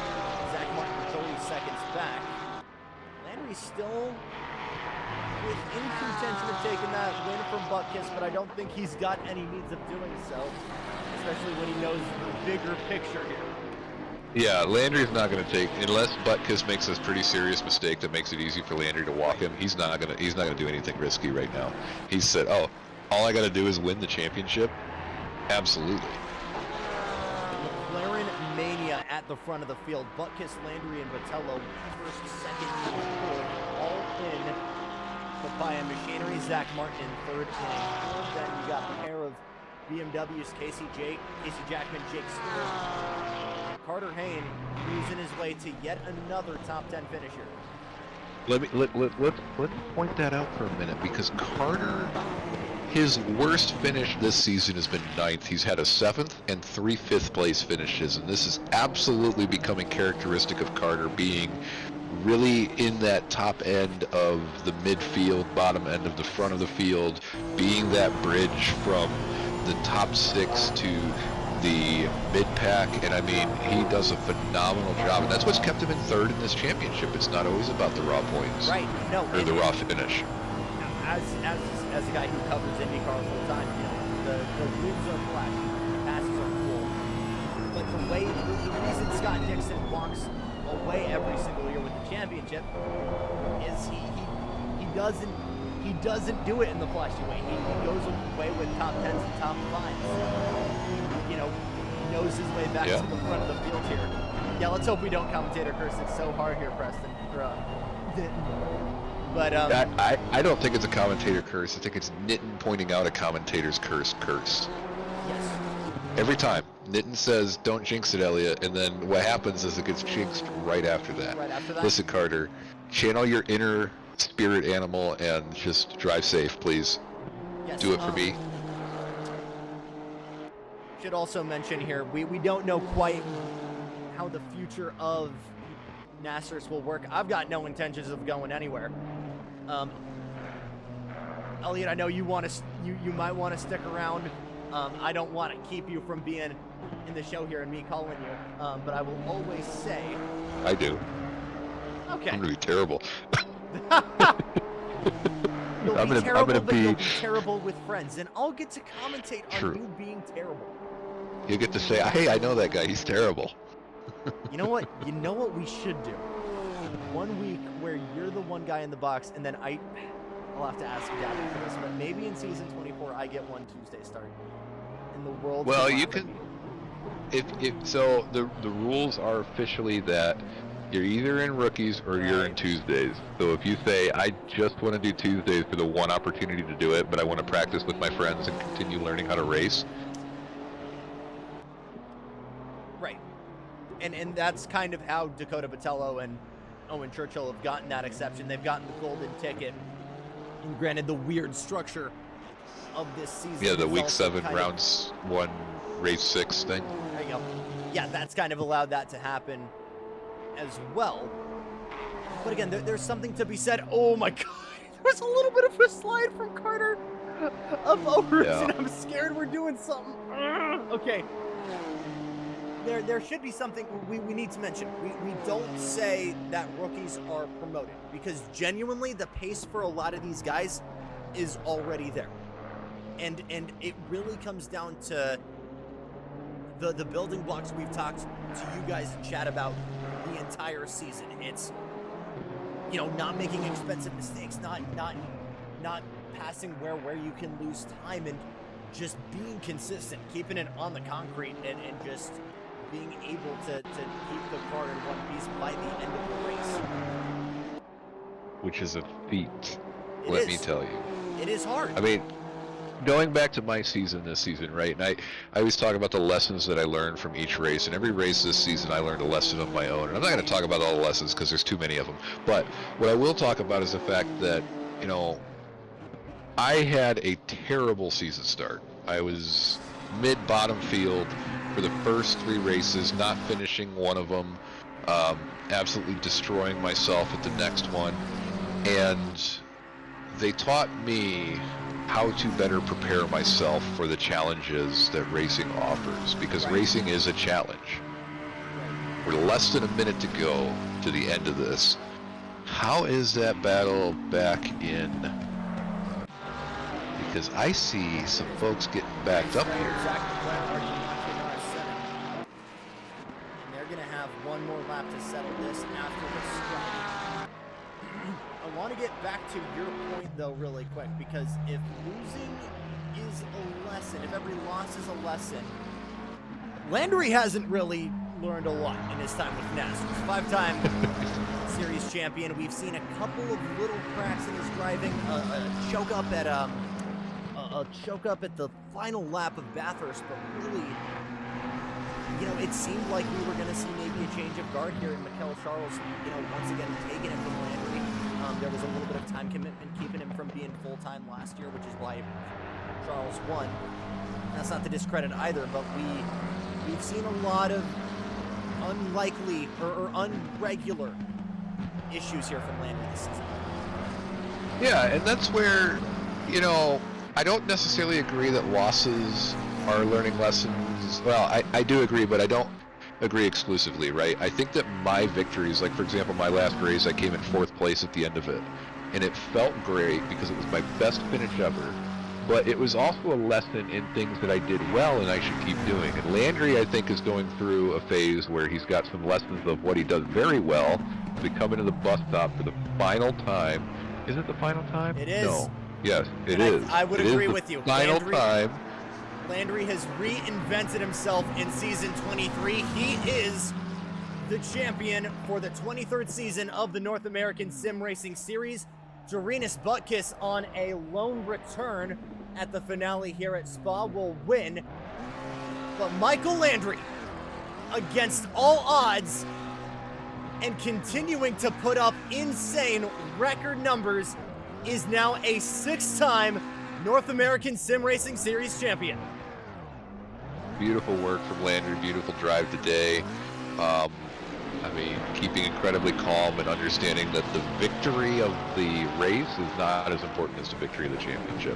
Zach Martin 30 seconds back. Landry's still within contention of taking that win from Butkus, but I don't think he's got any means of doing so, especially when he knows the bigger picture here. Yeah, Landry's not going to take, unless Butkus makes a pretty serious mistake that makes it easy for Landry to walk him. He's not going to do anything risky right now. He said, "Oh, all I got to do is win the championship." Absolutely. McLaren mania at the front of the field. Butkus, Landry, and Botello first, second, and fourth, all in. Papaya Machinery, Zach Martin in third and fourth. Then you got a pair of BMWs, Casey Jackman, Jake Stewart, Carter Hayne, cruising his way to yet another top 10 finish here. Let's point that out for a minute, because Carter, his worst finish this season has been 9th. He's had a 7th and 3 5th place finishes, and this is absolutely becoming characteristic of Carter, being really in that top end of the midfield, bottom end of the front of the field, being that bridge from the top 6 to the mid-pack. And I mean, he does a phenomenal job, and that's what's kept him in third in this championship. It's not always about the raw points, right? No, or the raw finish. As a guy who covers IndyCar full time, the wins are flashy, the passes are cool, but the reason Scott Dixon walks away every single year with the championship is he doesn't do it in the flashy way. He goes away with top 10s and top 5s. He knows his way back to the front of the field here. Yeah, let's hope we don't commentator curse it so hard here, Preston. But I don't think it's a commentator curse. I think it's Nitten pointing out a commentator's curse. Yes. Every time. Nitin says, "Don't jinx it, Elliot," and then what happens is it gets jinxed right after that. Right after that? Listen, Carter, channel your inner spirit animal and just drive safe, please. Yes, Do it for me. Should also mention here, we don't know quite how the future of NASRS will work. I've got no intentions of going anywhere. Elliot, I know you might want to stick around. I don't want to keep you from being in the show here and me calling you, but I will always say... I do. Okay. I'm going to be terrible. You'll I'm be gonna terrible, but be... you'll be terrible with friends, and I'll get to commentate on True. you being terrible. You get to say, "Hey, I know that guy. He's terrible." You know what? You know what we should do? 1 week where you're the one guy in the box, and then I'll have to ask Gavin for this, but maybe in season 24 I get one Tuesday start. In the world. Well, you can. So the rules are officially that you're either in rookies or you're in Tuesdays. So if you say, "I just want to do Tuesdays for the one opportunity to do it, but I want to practice with my friends and continue learning how to race." Right. And that's kind of how Dakota Botello and Owen Churchill have gotten that exception. They've gotten the golden ticket. And granted, the weird structure of this season. Yeah, the is week also 7, kind rounds 1, race 6 thing. There you go. Yeah, that's kind of allowed that to happen as well. But again, there's something to be said. Oh my god, there's a little bit of a slide from Carter up over, and I'm scared we're doing something. Okay. There should be something we need to mention. We don't say that rookies are promoted, because genuinely the pace for a lot of these guys is already there. And it really comes down to the building blocks we've talked to you guys in chat about the entire season. It's, you know, not making expensive mistakes, not passing where you can lose time, and just being consistent, keeping it on the concrete, and just being able to keep the car in one piece by the end of the race. Which is a feat, It let me is. tell you. It is hard. I mean, going back to my season this season, right? And I always talk about the lessons that I learned from each race. And every race this season, I learned a lesson of my own. And I'm not going to talk about all the lessons because there's too many of them. But what I will talk about is the fact that, you know, I had a terrible season start. I was mid-bottom field for the first 3 races, not finishing one of them, absolutely destroying myself at the next one. And they taught me how to better prepare myself for the challenges that racing offers, because racing is a challenge. We're less than a minute to go to the end of this. How is that battle back in? Because I see some folks getting backed up here. And they're going to have one more lap to settle this after the strike. I want to get back to your point, though, really quick, because if losing is a lesson, if every loss is a lesson, Landry hasn't really learned a lot in his time with NASRS. 5-time series champion. We've seen a couple of little cracks in his driving, a choke up at the final lap of Bathurst, but really, you know, it seemed like we were going to see maybe a change of guard here in Mikel Charles, you know, once again taking him from Landry. There was a little bit of time commitment keeping him from being full-time last year, which is why Charles won. That's not to discredit either, but we've seen a lot of unlikely or unregular issues here from Landry this season. Yeah, and that's where, you know, I don't necessarily agree that losses are learning lessons. Well, I do agree, but I don't agree exclusively, right? I think that my victories, like for example, my last race, I came in 4th place at the end of it. And it felt great because it was my best finish ever. But it was also a lesson in things that I did well and I should keep doing. And Landry, I think, is going through a phase where he's got some lessons of what he does very well. We come into the bus stop for the final time. Is it the final time? It is. No. Yes, it And is. I would agree with you. Final time. Landry has reinvented himself in season 23. He is the champion for the 23rd season of the North American Sim Racing Series. Dorinus Butkus on a lone return at the finale here at Spa will win But Michael Landry, against all odds, and continuing to put up insane record numbers, is now a 6-time North American Sim Racing Series champion. Beautiful work from Landry, beautiful drive today. I mean, keeping incredibly calm and understanding that the victory of the race is not as important as the victory of the championship.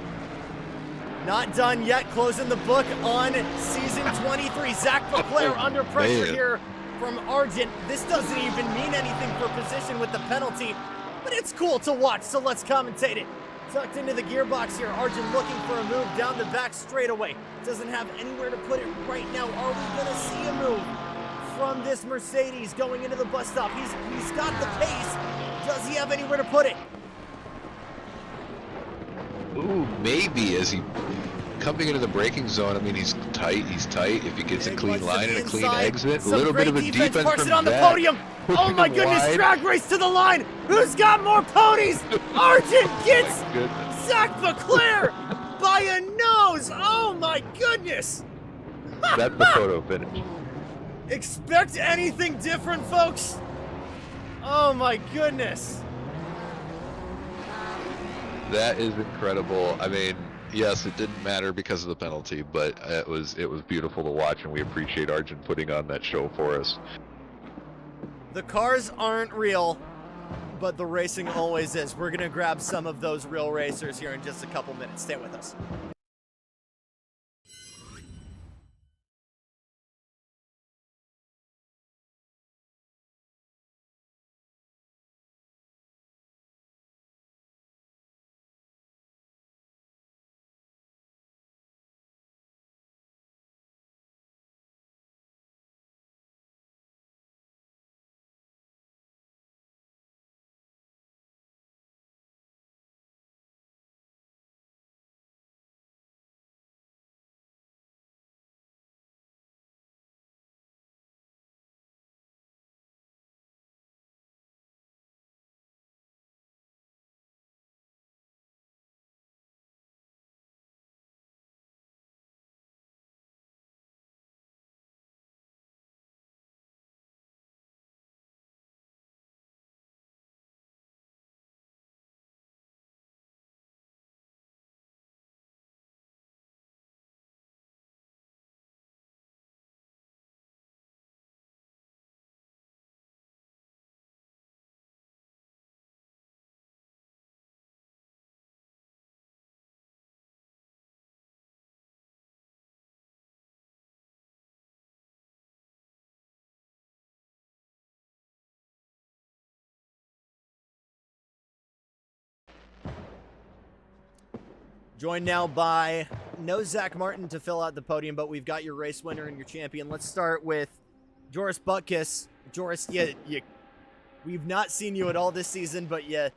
Not done yet, closing the book on season 23. Zach Leclerc under pressure here from Argent. This doesn't even mean anything for position with the penalty, but it's cool to watch, so let's commentate it. Tucked into the gearbox here, Argent looking for a move down the back straightaway. Doesn't have anywhere to put it right now. Are we gonna see a move from this Mercedes going into the bus stop? He's got the pace. Does he have anywhere to put it? Ooh, maybe as he coming into the braking zone. I mean, he's tight. If he gets a clean line and a clean exit, a little bit of a defense parks from it on the that. podium. Oh my goodness, wide. drag race to the line. Who's got more ponies? Argent gets My goodness. Zach Leclerc by a nose. Oh my goodness. That's the photo finish. Expect anything different, folks? Oh my goodness. That is incredible. I mean, yes, it didn't matter because of the penalty, but it was beautiful to watch, and we appreciate Argent putting on that show for us. The cars aren't real, but the racing always is. We're gonna grab some of those real racers here in just a couple minutes. Stay with us. Joined now by no Zach Martin to fill out the podium, but we've got your race winner and your champion. Let's start with Joris Butkus. Joris, we've not seen you at all this season, but you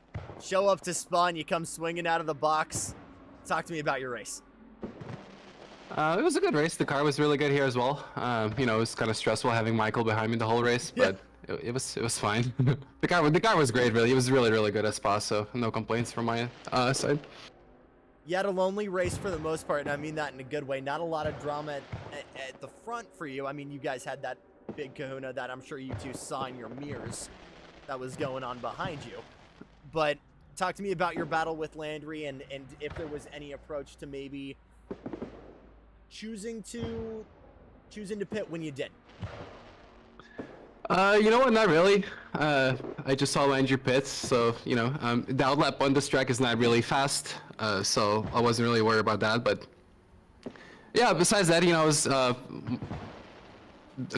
show up to Spa and you come swinging out of the box. Talk to me about your race. It was a good race. The car was really good here as well. You know, it was kind of stressful having Michael behind me the whole race, but it was fine. the car was great, really. It was really good at Spa, so no complaints from my side. You had a lonely race for the most part, and I mean that in a good way. Not a lot of drama at the front for you. I mean, you guys had that big kahuna that I'm sure you two saw in your mirrors that was going on behind you. But talk to me about your battle with Landry and if there was any approach to maybe choosing to pit when you did. You know what? Not really. I just saw Landry pits, so you know, the outlap on this track is not really fast, so I wasn't really worried about that. But yeah, besides that, you know, it was a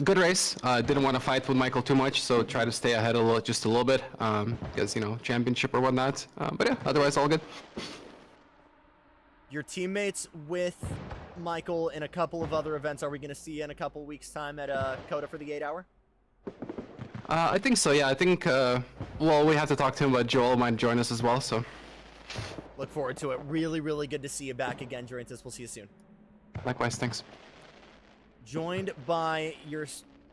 good race. Didn't want to fight with Michael too much, so try to stay ahead just a little bit, because you know, championship or whatnot. But yeah, otherwise all good. Your teammates with Michael in a couple of other events. Are we going to see you in a couple weeks' time at Coda for the 8 hour? I think so, yeah. I think, well, we have to talk to him, but Joel might join us as well, so. Look forward to it. Really good to see you back again, Durantis. We'll see you soon. Likewise, thanks. Joined by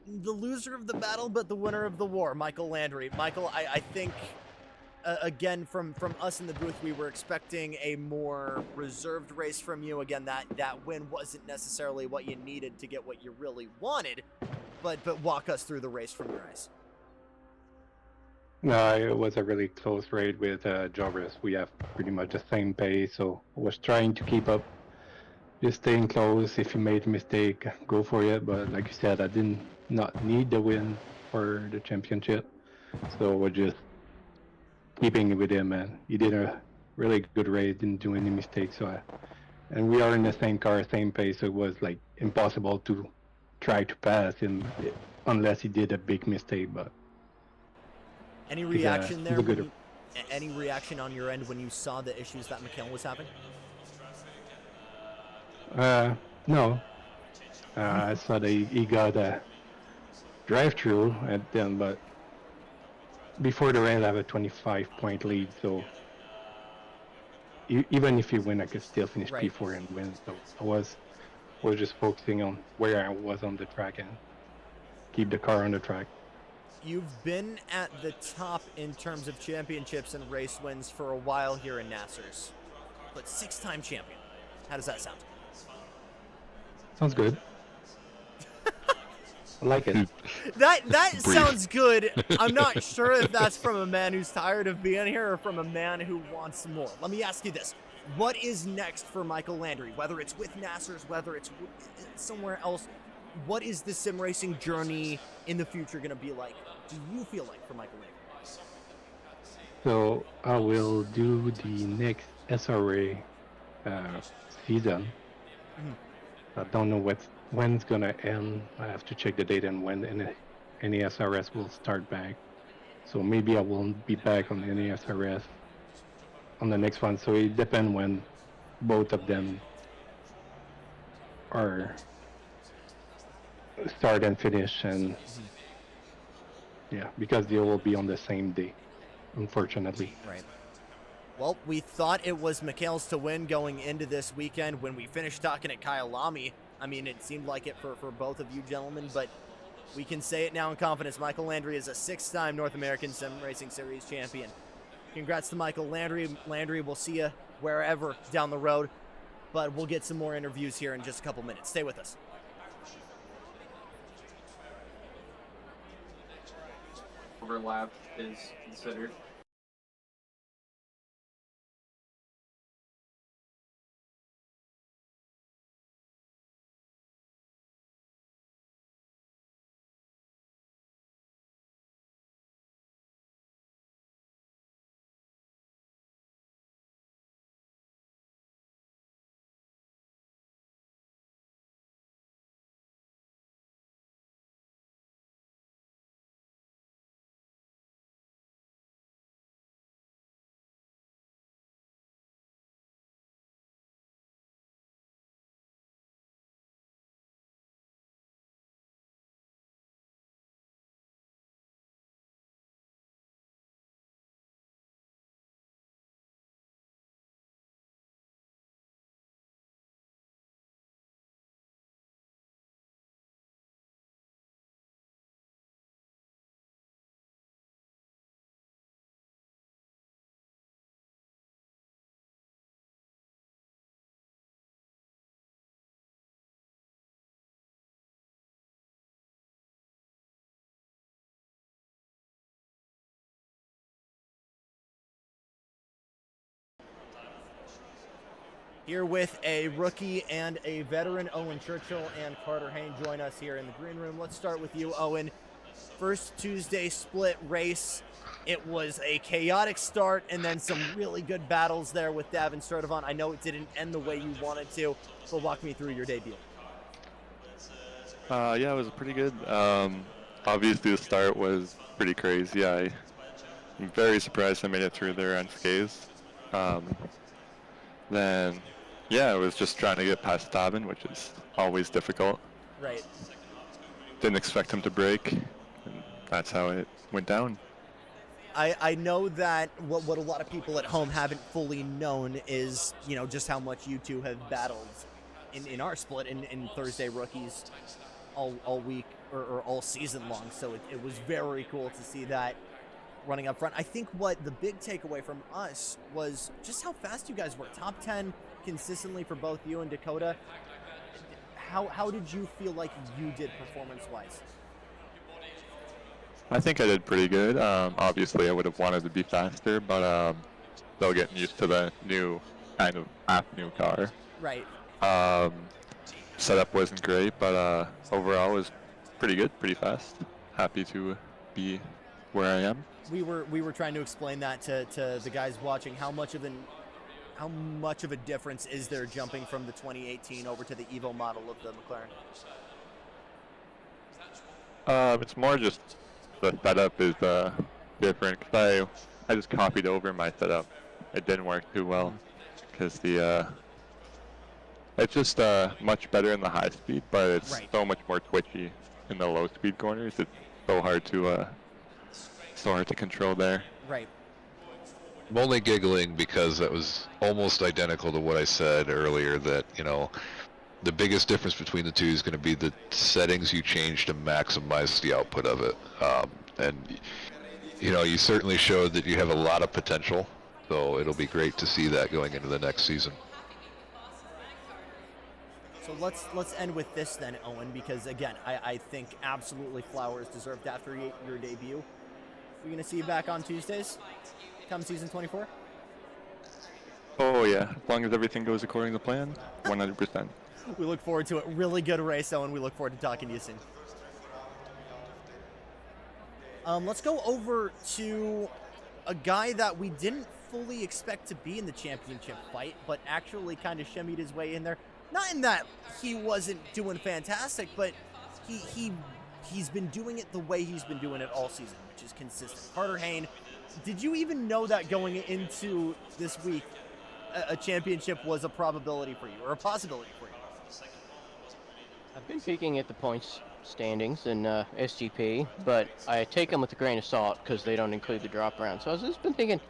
the loser of the battle, but the winner of the war, Michael Landry. Michael, I think again, from us in the booth, we were expecting a more reserved race from you. Again, that win wasn't necessarily what you needed to get what you really wanted, but walk us through the race from your eyes. No, it was a really close race with Joris. We have pretty much the same pace, so I was trying to keep up, just staying close. If you made a mistake, go for it. But like you said, I did not need the win for the championship, so we're just keeping it with him, and he did a really good race, didn't do any mistakes. And we are in the same car, same pace, so it was like impossible to try to pass him unless he did a big mistake. But any reaction there? Good... Any reaction on your end when you saw the issues that Mikhail was having? No. I saw that he got a drive-through at them, but before the race, I have a 25-point lead, so even if he win, I could still finish P4 and win. So I was just focusing on where I was on the track and keep the car on the track. You've been at the top in terms of championships and race wins for a while here in NASRS, but 6-time champion. How does that sound? Sounds good. I like it. That sounds good. I'm not sure if that's from a man who's tired of being here or from a man who wants more. Let me ask you this. What is next for Michael Landry? Whether it's with NASRS, whether it's somewhere else, what is the sim racing journey in the future going to be like? Do you feel like for Michael Landry? So I will do the next SRA season. I don't know when it's gonna end. I have to check the date and when any SRS will start back. So maybe I won't be back on any SRS on the next one. So it depends when both of them are start and finish, and yeah, because they will be on the same day, unfortunately. Right. Well, we thought it was Mikhail's to win going into this weekend. When we finished talking at Kyalami, I mean, it seemed like it for both of you gentlemen, but we can say it now in confidence. Michael Landry is a 6-time North American Sim Racing Series champion. Congrats to Michael Landry. Landry, we'll see you wherever down the road, but we'll get some more interviews here in just a couple minutes. Stay with us. Overlap is considered. Here with a rookie and a veteran, Owen Churchill and Carter Hain join us here in the green room. Let's start with you, Owen. First Tuesday split race. It was a chaotic start and then some really good battles there with Davin Sturdivant. I know it didn't end the way you wanted to, but walk me through your debut. Yeah, it was pretty good. Obviously, the start was pretty crazy. I'm very surprised I made it through there unscathed. Then, yeah, it was just trying to get past Davin, which is always difficult. Right. Didn't expect him to break, and that's how it went down. I know that what a lot of people at home haven't fully known is, you know, just how much you two have battled in our split in Thursday rookies all week or all season long. So it was very cool to see that running up front. I think what the big takeaway from us was just how fast you guys were. Top 10 consistently for both you and Dakota. How did you feel like you did performance-wise? I think I did pretty good. Obviously, I would have wanted to be faster, but still getting used to the new kind of half-new car. Right. Setup wasn't great, but overall was pretty good, pretty fast. Happy to be where I am. We were trying to explain that to the guys watching. How much of a difference is there jumping from the 2018 over to the Evo model of the McLaren? It's more just the setup is different, because I just copied over my setup. It didn't work too well because it's just much better in the high speed, but it's Right. so much more twitchy in the low speed corners. It's so hard to control there. Right. I'm only giggling because that was almost identical to what I said earlier, that, the biggest difference between the two is going to be the settings you change to maximize the output of it. And, you certainly showed that you have a lot of potential, so it'll be great to see that going into the next season. So let's end with this then, Owen, because again, I think absolutely Flowers deserved after your debut. We're going to see you back on Tuesdays come season 24? Oh yeah, as long as everything goes according to plan, 100%. We look forward to it. Really good race, Owen. We look forward to talking to you soon. Let's go over to a guy that we didn't fully expect to be in the championship fight, but actually kind of shimmied his way in there. Not in that he wasn't doing fantastic, but he's been doing it the way he's been doing it all season, which is consistent. Carter Hayne, did you even know that going into this week a championship was a probability for you, or a possibility for you? I've been peeking at the points standings in SGP, but I take them with a grain of salt because they don't include the drop round. So I've just been thinking,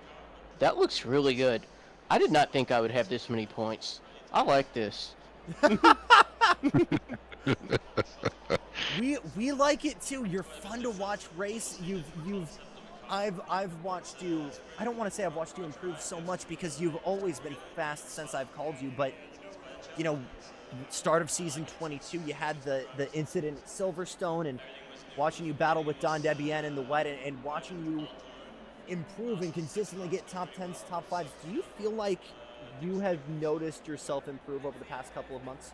that looks really good. I did not think I would have this many points. I like this. We like it too. You're fun to watch race. I've watched you. I don't want to say I've watched you improve so much because you've always been fast since I've called you, but start of season 22, you had the incident at Silverstone, and watching you battle with Don Debian in the wet, and watching you improve and consistently get top 10s, top 5s. Do you feel like you have noticed yourself improve over the past couple of months?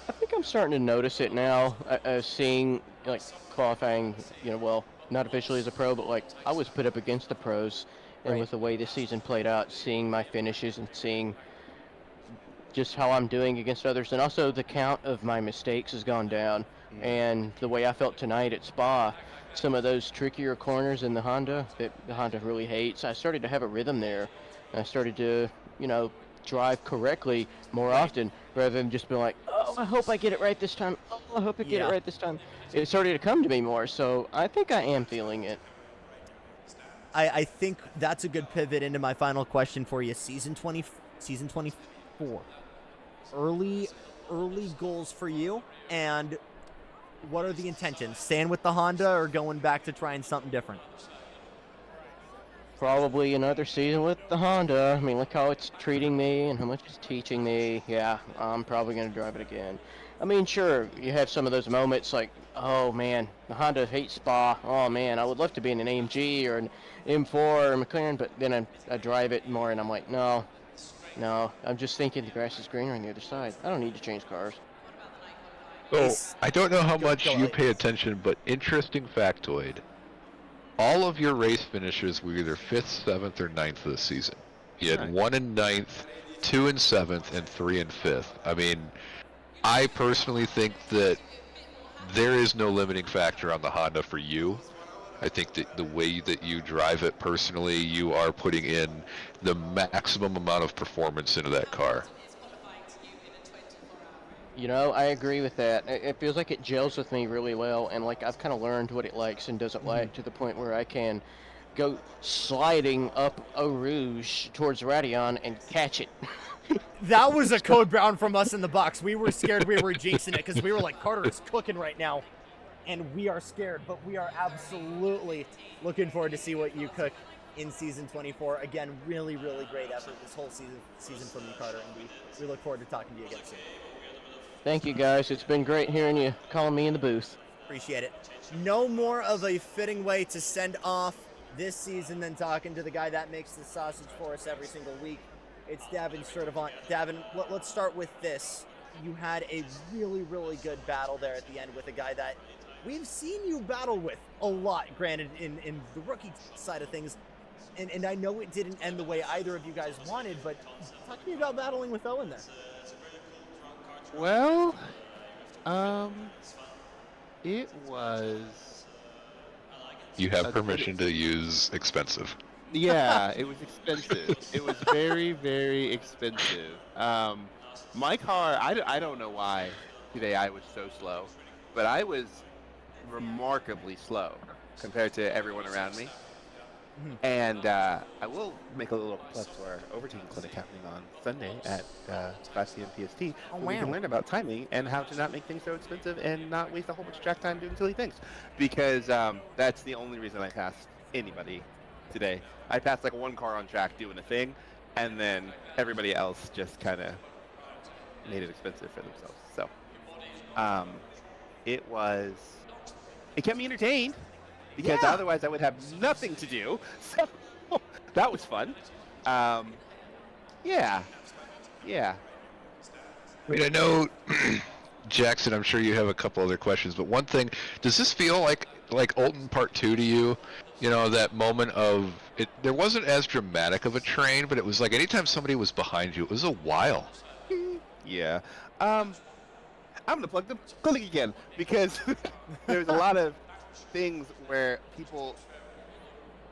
I think I'm starting to notice it now, seeing like qualifying, well, not officially as a pro, but like I was put up against the pros, and Right. with the way the season played out, seeing my finishes and seeing just how I'm doing against others, and also the count of my mistakes has gone down. And the way I felt tonight at Spa, some of those trickier corners in the Honda that the Honda really hates, I started to have a rhythm there. I started to, drive correctly more often, rather than just being like, oh, I hope I get it right this time. Oh, I hope I get it right this time. It started to come to me more, so I think I am feeling it. I think that's a good pivot into my final question for you. Season 24. Early goals for you, and what are the intentions? Staying with the Honda or going back to trying something different? Probably another season with the Honda. I mean, look how it's treating me and how much it's teaching me. Yeah, I'm probably going to drive it again. I mean, sure, you have some of those moments like, oh man, the Honda hates Spa. Oh man, I would love to be in an AMG or an M4 or McLaren, but then I drive it more and I'm like, no, I'm just thinking the grass is greener on the other side. I don't need to change cars. So, I don't know how Go much you ahead. pay attention, but interesting factoid. All of your race finishes were either 5th, 7th, or 9th this season. You had 1 in 9th, 2 in 7th, and 3 in 5th. I mean, I personally think that there is no limiting factor on the Honda for you. I think that the way that you drive it personally, you are putting in the maximum amount of performance into that car. I agree with that. It feels like it gels with me really well, and like I've kind of learned what it likes and doesn't like, to the point where I can go sliding up Eau Rouge towards Radion and catch it. That was a code brown from us in the box. We were scared we were jinxing it because we were like, Carter is cooking right now. and we are scared, but we are absolutely looking forward to see what you cook in season 24. Again, really, really great effort this whole season from you, Carter, and we look forward to talking to you again soon. Thank you, guys. It's been great hearing you calling me in the booth. Appreciate it. No more of a fitting way to send off this season than talking to the guy that makes the sausage for us every single week. It's Davin Sturdivant. Davin, let's start with this. You had a really, really good battle there at the end with a guy that we've seen you battle with a lot, granted, in the rookie side of things. And I know it didn't end the way either of you guys wanted, but talk to me about battling with Owen there. Well, it was... You have permission to use expensive. Yeah, it was expensive. It was very, very expensive. My car, I don't know why today I was so slow, but I was remarkably slow compared to everyone around me. And I will make a little plug to our overtaking clinic happening on Sunday at 5 p.m. PST. Where we can learn about timing and how to not make things so expensive and not waste a whole bunch of track time doing silly things. Because that's the only reason I passed anybody today. I passed like one car on track doing a thing, and then everybody else just kind of made it expensive for themselves. So it kept me entertained. Because otherwise I would have nothing to do. So that was fun. Yeah. I mean, I know, Jackson, I'm sure you have a couple other questions, but one thing, does this feel like Olton Part 2 to you? You know, that moment of, there wasn't as dramatic of a train, but it was like anytime somebody was behind you, it was a while. Yeah. I'm going to plug the clinic again, because there's a lot of things where people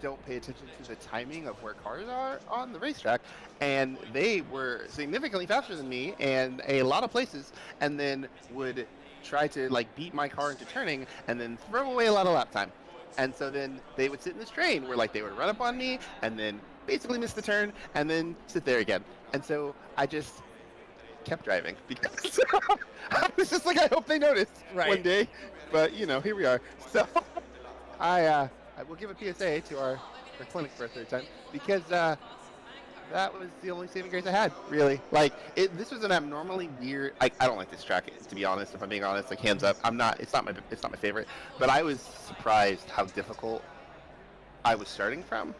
don't pay attention to the timing of where cars are on the racetrack, and they were significantly faster than me in a lot of places, and then would try to like beat my car into turning and then throw away a lot of lap time. And so then they would sit in this train where like they would run up on me and then basically miss the turn and then sit there again. And so I just kept driving because I was just like, I hope they notice one day. But you know, here we are. So I will give a PSA to our clinic for a third time because that was the only saving grace I had, really. Like this was an abnormally weird. I don't like this track, to be honest. If I'm being honest, like hands up, It's not my favorite. But I was surprised how difficult I was starting from,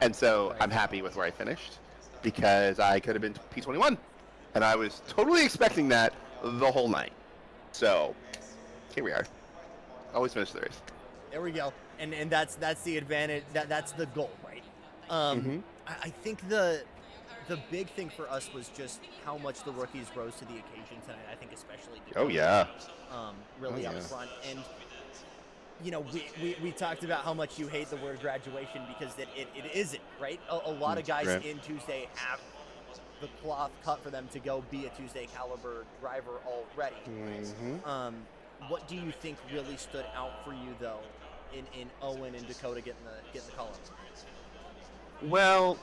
and so I'm happy with where I finished because I could have been P21, and I was totally expecting that the whole night. So here we are. Always finish the race. There we go. And that's the advantage. That's the goal, right? I think the big thing for us was just how much the rookies rose to the occasion tonight. I think especially Oh yeah. Really up front. And you know, we talked about how much you hate the word graduation because it isn't, right? A lot of guys in Tuesday have the cloth cut for them to go be a Tuesday caliber driver already. What do you think really stood out for you though in Owen and Dakota getting the call up? Well,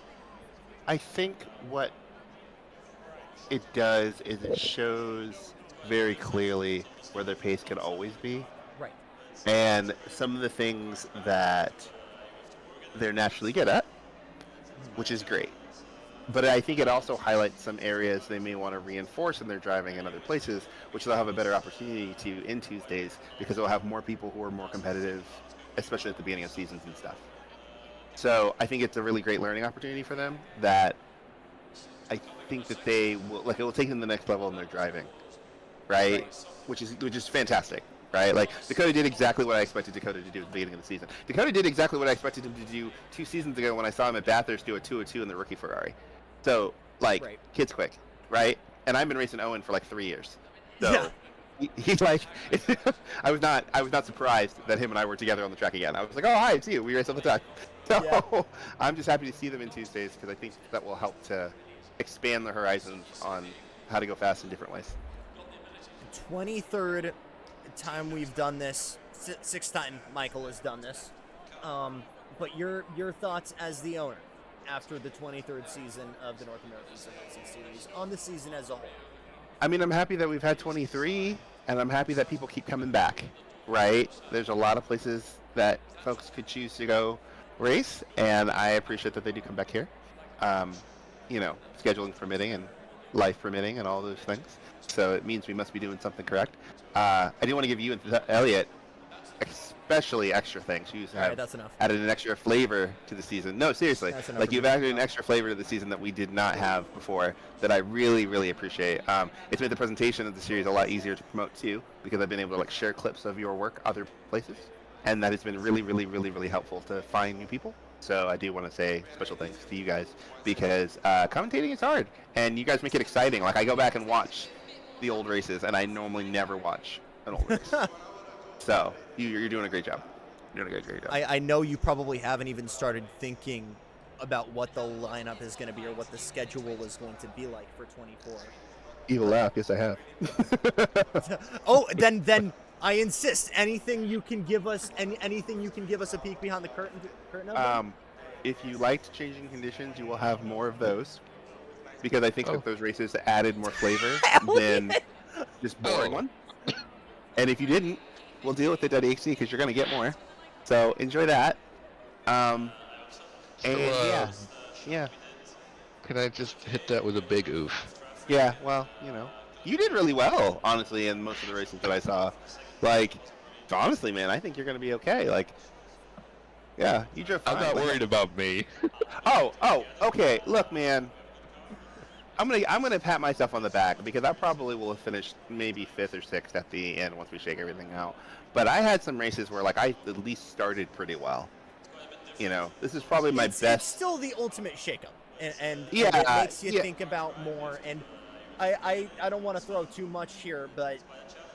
I think what it does is it shows very clearly where their pace can always be. Right. And some of the things that they're naturally good at, which is great. But I think it also highlights some areas they may want to reinforce in their driving in other places, which they'll have a better opportunity to in Tuesdays because they'll have more people who are more competitive, especially at the beginning of seasons and stuff. So I think it's a really great learning opportunity for them that I think that they will, like, it will take them to the next level in their driving, right? Which is fantastic, right? Like Dakota did exactly what I expected Dakota to do at the beginning of the season. Dakota did exactly what I expected him to do 2 seasons ago when I saw him at Bathurst do a 202 in the rookie Ferrari. So, like, kid's quick, right? And I've been racing Owen for like 3 years. So he's like, I was not surprised that him and I were together on the track again. I was like, oh, hi, it's you. We race all the time. So I'm just happy to see them in Tuesdays because I think that will help to expand the horizons on how to go fast in different ways. 23rd time we've done this. 6th time Michael has done this. But your thoughts as the owner after the 23rd season of the North American Sim Racing Series on the season as a whole? I mean, I'm happy that we've had 23, and I'm happy that people keep coming back, right? There's a lot of places that folks could choose to go race, and I appreciate that they do come back here. Um, scheduling permitting and life permitting and all those things. So it means we must be doing something correct. I do want to give you and Elliot especially extra thanks. You All right, have that's enough. added an extra flavor to the season. No, seriously. That's enough Like for you've me. added an extra flavor to the season that we did not have before that I really, really appreciate. It's made the presentation of the series a lot easier to promote too, because I've been able to like share clips of your work other places. And that has been really, really, really, really helpful to find new people. So I do want to say special thanks to you guys because commentating is hard and you guys make it exciting. Like I go back and watch the old races and I normally never watch an old race. So you're doing a great job. You're doing a great job. I know you probably haven't even started thinking about what the lineup is going to be or what the schedule is going to be like for 24. Evil laugh. Yes, I have. Oh, then I insist. Anything you can give us, anything you can give us a peek behind the curtain of? If you liked changing conditions, you will have more of those because I think that those races added more flavor than just boring one. And if you didn't, we'll deal with it at ACC because you're going to get more. So enjoy that. Yeah. Can I just hit that with a big oof? Yeah, well, you did really well, honestly, in most of the races that I saw. Like, honestly, man, I think you're going to be okay. Like, yeah, you drove fine. I'm not worried about me. Oh, okay. Look, man, I'm gonna pat myself on the back because I probably will have finished maybe 5th or 6th at the end once we shake everything out. But I had some races where like I at least started pretty well. This is probably my best. It's still the ultimate shakeup, and yeah, it makes you think about more. And I don't want to throw too much here, but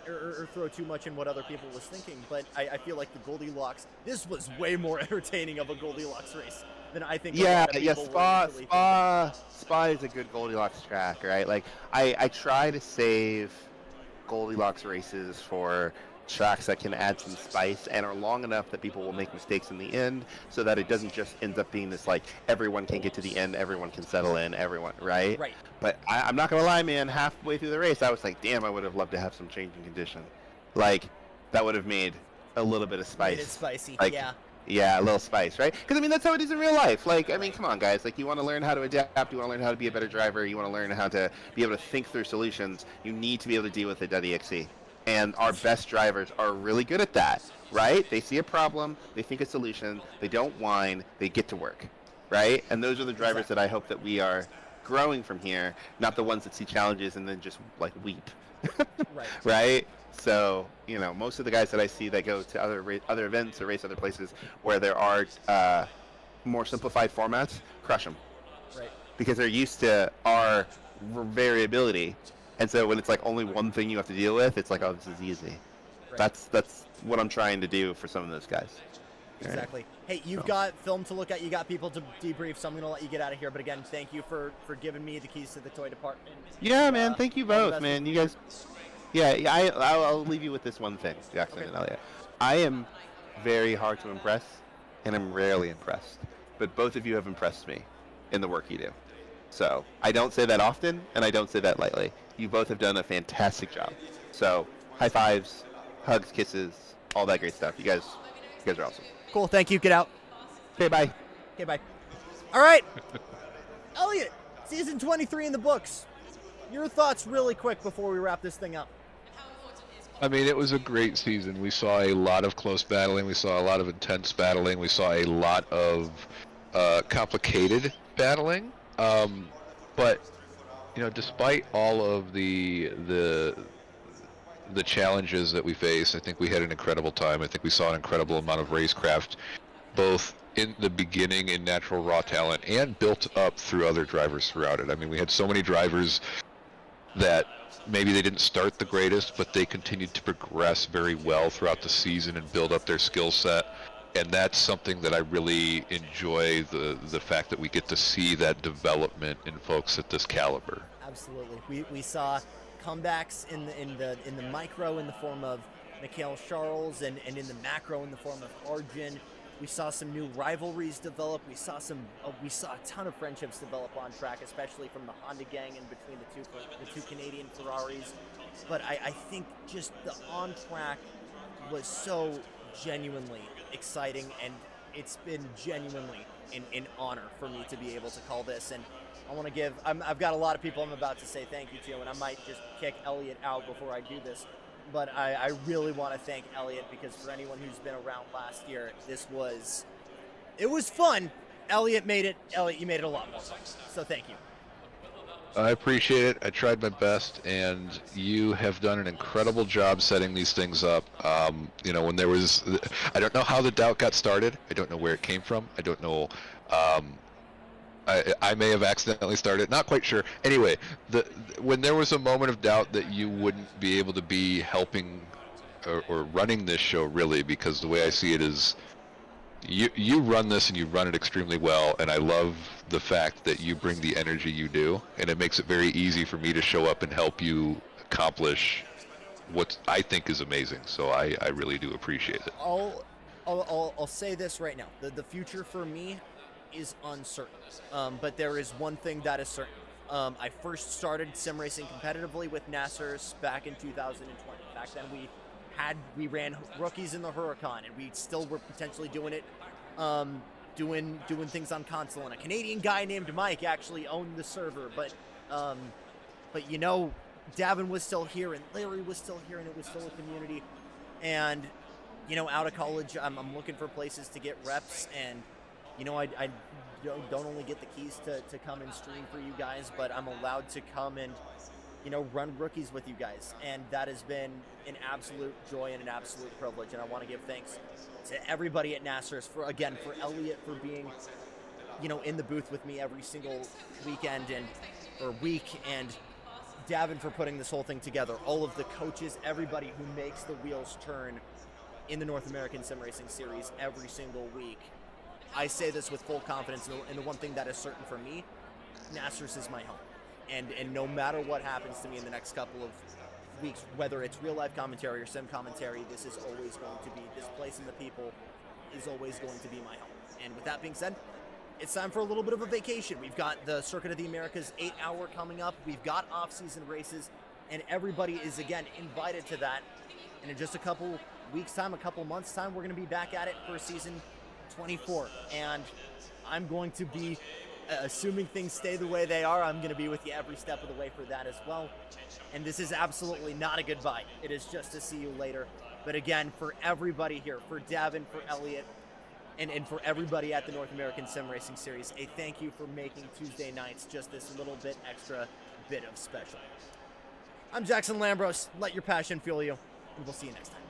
or throw too much in what other people was thinking. But I feel like the Goldilocks. This was way more entertaining of a Goldilocks race than I think. Yeah. Spa is a good Goldilocks track, right? Like I try to save Goldilocks races for tracks that can add some spice and are long enough that people will make mistakes in the end so that it doesn't just end up being this like everyone can get to the end, everyone can settle in, everyone, right? Right. But I'm not gonna lie, man, halfway through the race I was like, damn, I would have loved to have some changing condition. Like that would have made a little bit of spice. Made it spicy, like, yeah. Yeah, a little spice, right? Because, I mean, that's how it is in real life. Like, I mean, come on, guys. Like, you want to learn how to adapt. You want to learn how to be a better driver. You want to learn how to be able to think through solutions. You need to be able to deal with it at EXE. And our best drivers are really good at that, right? They see a problem. They think a solution. They don't whine. They get to work, right? And those are the drivers that I hope that we are growing from here, not the ones that see challenges and then just, like, weep. Right. Right? So, most of the guys that I see that go to other events or race other places where there are more simplified formats, crush them. Right. Because they're used to our variability. And so when it's like only one thing you have to deal with, it's like, oh, this is easy. Right. That's what I'm trying to do for some of those guys. Exactly. Hey, you've got film to look at. You got people to debrief, so I'm going to let you get out of here. But again, thank you for giving me the keys to the toy department. Yeah, man. Thank you both, man. You guys... Yeah, I'll leave you with this one thing, Jackson and Elliot. I am very hard to impress, and I'm rarely impressed. But both of you have impressed me in the work you do. So I don't say that often, and I don't say that lightly. You both have done a fantastic job. So high fives, hugs, kisses, all that great stuff. You guys are awesome. Cool. Thank you. Get out. Okay, bye. Okay, bye. All right. Elliot, season 23 in the books. Your thoughts really quick before we wrap this thing up. I mean, it was a great season. We saw a lot of close battling. We saw a lot of intense battling. We saw a lot of complicated battling. But despite all of the challenges that we face, I think we had an incredible time. I think we saw an incredible amount of racecraft, both in the beginning in natural raw talent and built up through other drivers throughout it. I mean, we had so many drivers that maybe they didn't start the greatest, but they continued to progress very well throughout the season and build up their skill set. And that's something that I really enjoy, the fact that we get to see that development in folks at this caliber. Absolutely. We saw comebacks in the micro in the form of Mikhail Charles and in the macro in the form of Arjun. We saw some new rivalries develop. We saw a ton of friendships develop on track, especially from the Honda gang and between the two Canadian Ferraris. But I think just the on track was so genuinely exciting, and it's been genuinely an honor for me to be able to call this. And I want to give, I've got a lot of people I'm about to say thank you to, and I might just kick Elliot out before I do this. But I really want to thank Elliot, because for anyone who's been around last year, it was fun. Elliot, you made it a lot more fun. So thank you. I appreciate it. I tried my best, and you have done an incredible job setting these things up. When there was, I don't know how the doubt got started. I don't know where it came from. I don't know. I may have accidentally started. Not quite sure. Anyway, when there was a moment of doubt that you wouldn't be able to be helping or running this show, really, because the way I see it is, you run this and you run it extremely well, and I love the fact that you bring the energy you do, and it makes it very easy for me to show up and help you accomplish what I think is amazing. So I really do appreciate it. I'll say this right now. The future for me is uncertain, but there is one thing that is certain. I first started sim racing competitively with NASRS back in 2020. Back then we ran rookies in the Huracan, and we still were potentially doing it, doing things on console. And a Canadian guy named Mike actually owned the server, but Davin was still here, and Larry was still here, and it was still a community. And out of college, I'm looking for places to get reps, and I don't only get the keys to come and stream for you guys, but I'm allowed to come and run rookies with you guys, and that has been an absolute joy and an absolute privilege. And I want to give thanks to everybody at NASRS for Elliot for being in the booth with me every single weekend or week, and Davin for putting this whole thing together, all of the coaches, everybody who makes the wheels turn in the North American Sim Racing Series every single week. I say this with full confidence, and the one thing that is certain for me, NASRS is my home. And no matter what happens to me in the next couple of weeks, whether it's real life commentary or sim commentary, this is always going to be, this place and the people is always going to be my home. And with that being said, it's time for a little bit of a vacation. We've got the Circuit of the Americas 8-hour coming up. We've got off-season races, and everybody is, again, invited to that. And in just a couple weeks' time, a couple months' time, we're going to be back at it for season 24. And I'm going to be, assuming things stay the way they are, I'm going to be with you every step of the way for that as well. And this is absolutely not a goodbye. It is just to see you later. But again, for everybody here, for Davin, for Elliot, and for everybody at the North American Sim Racing Series, a thank you for making Tuesday nights just this little bit extra bit of special. I'm Jackson Lambros. Let your passion fuel you, and we'll see you next time.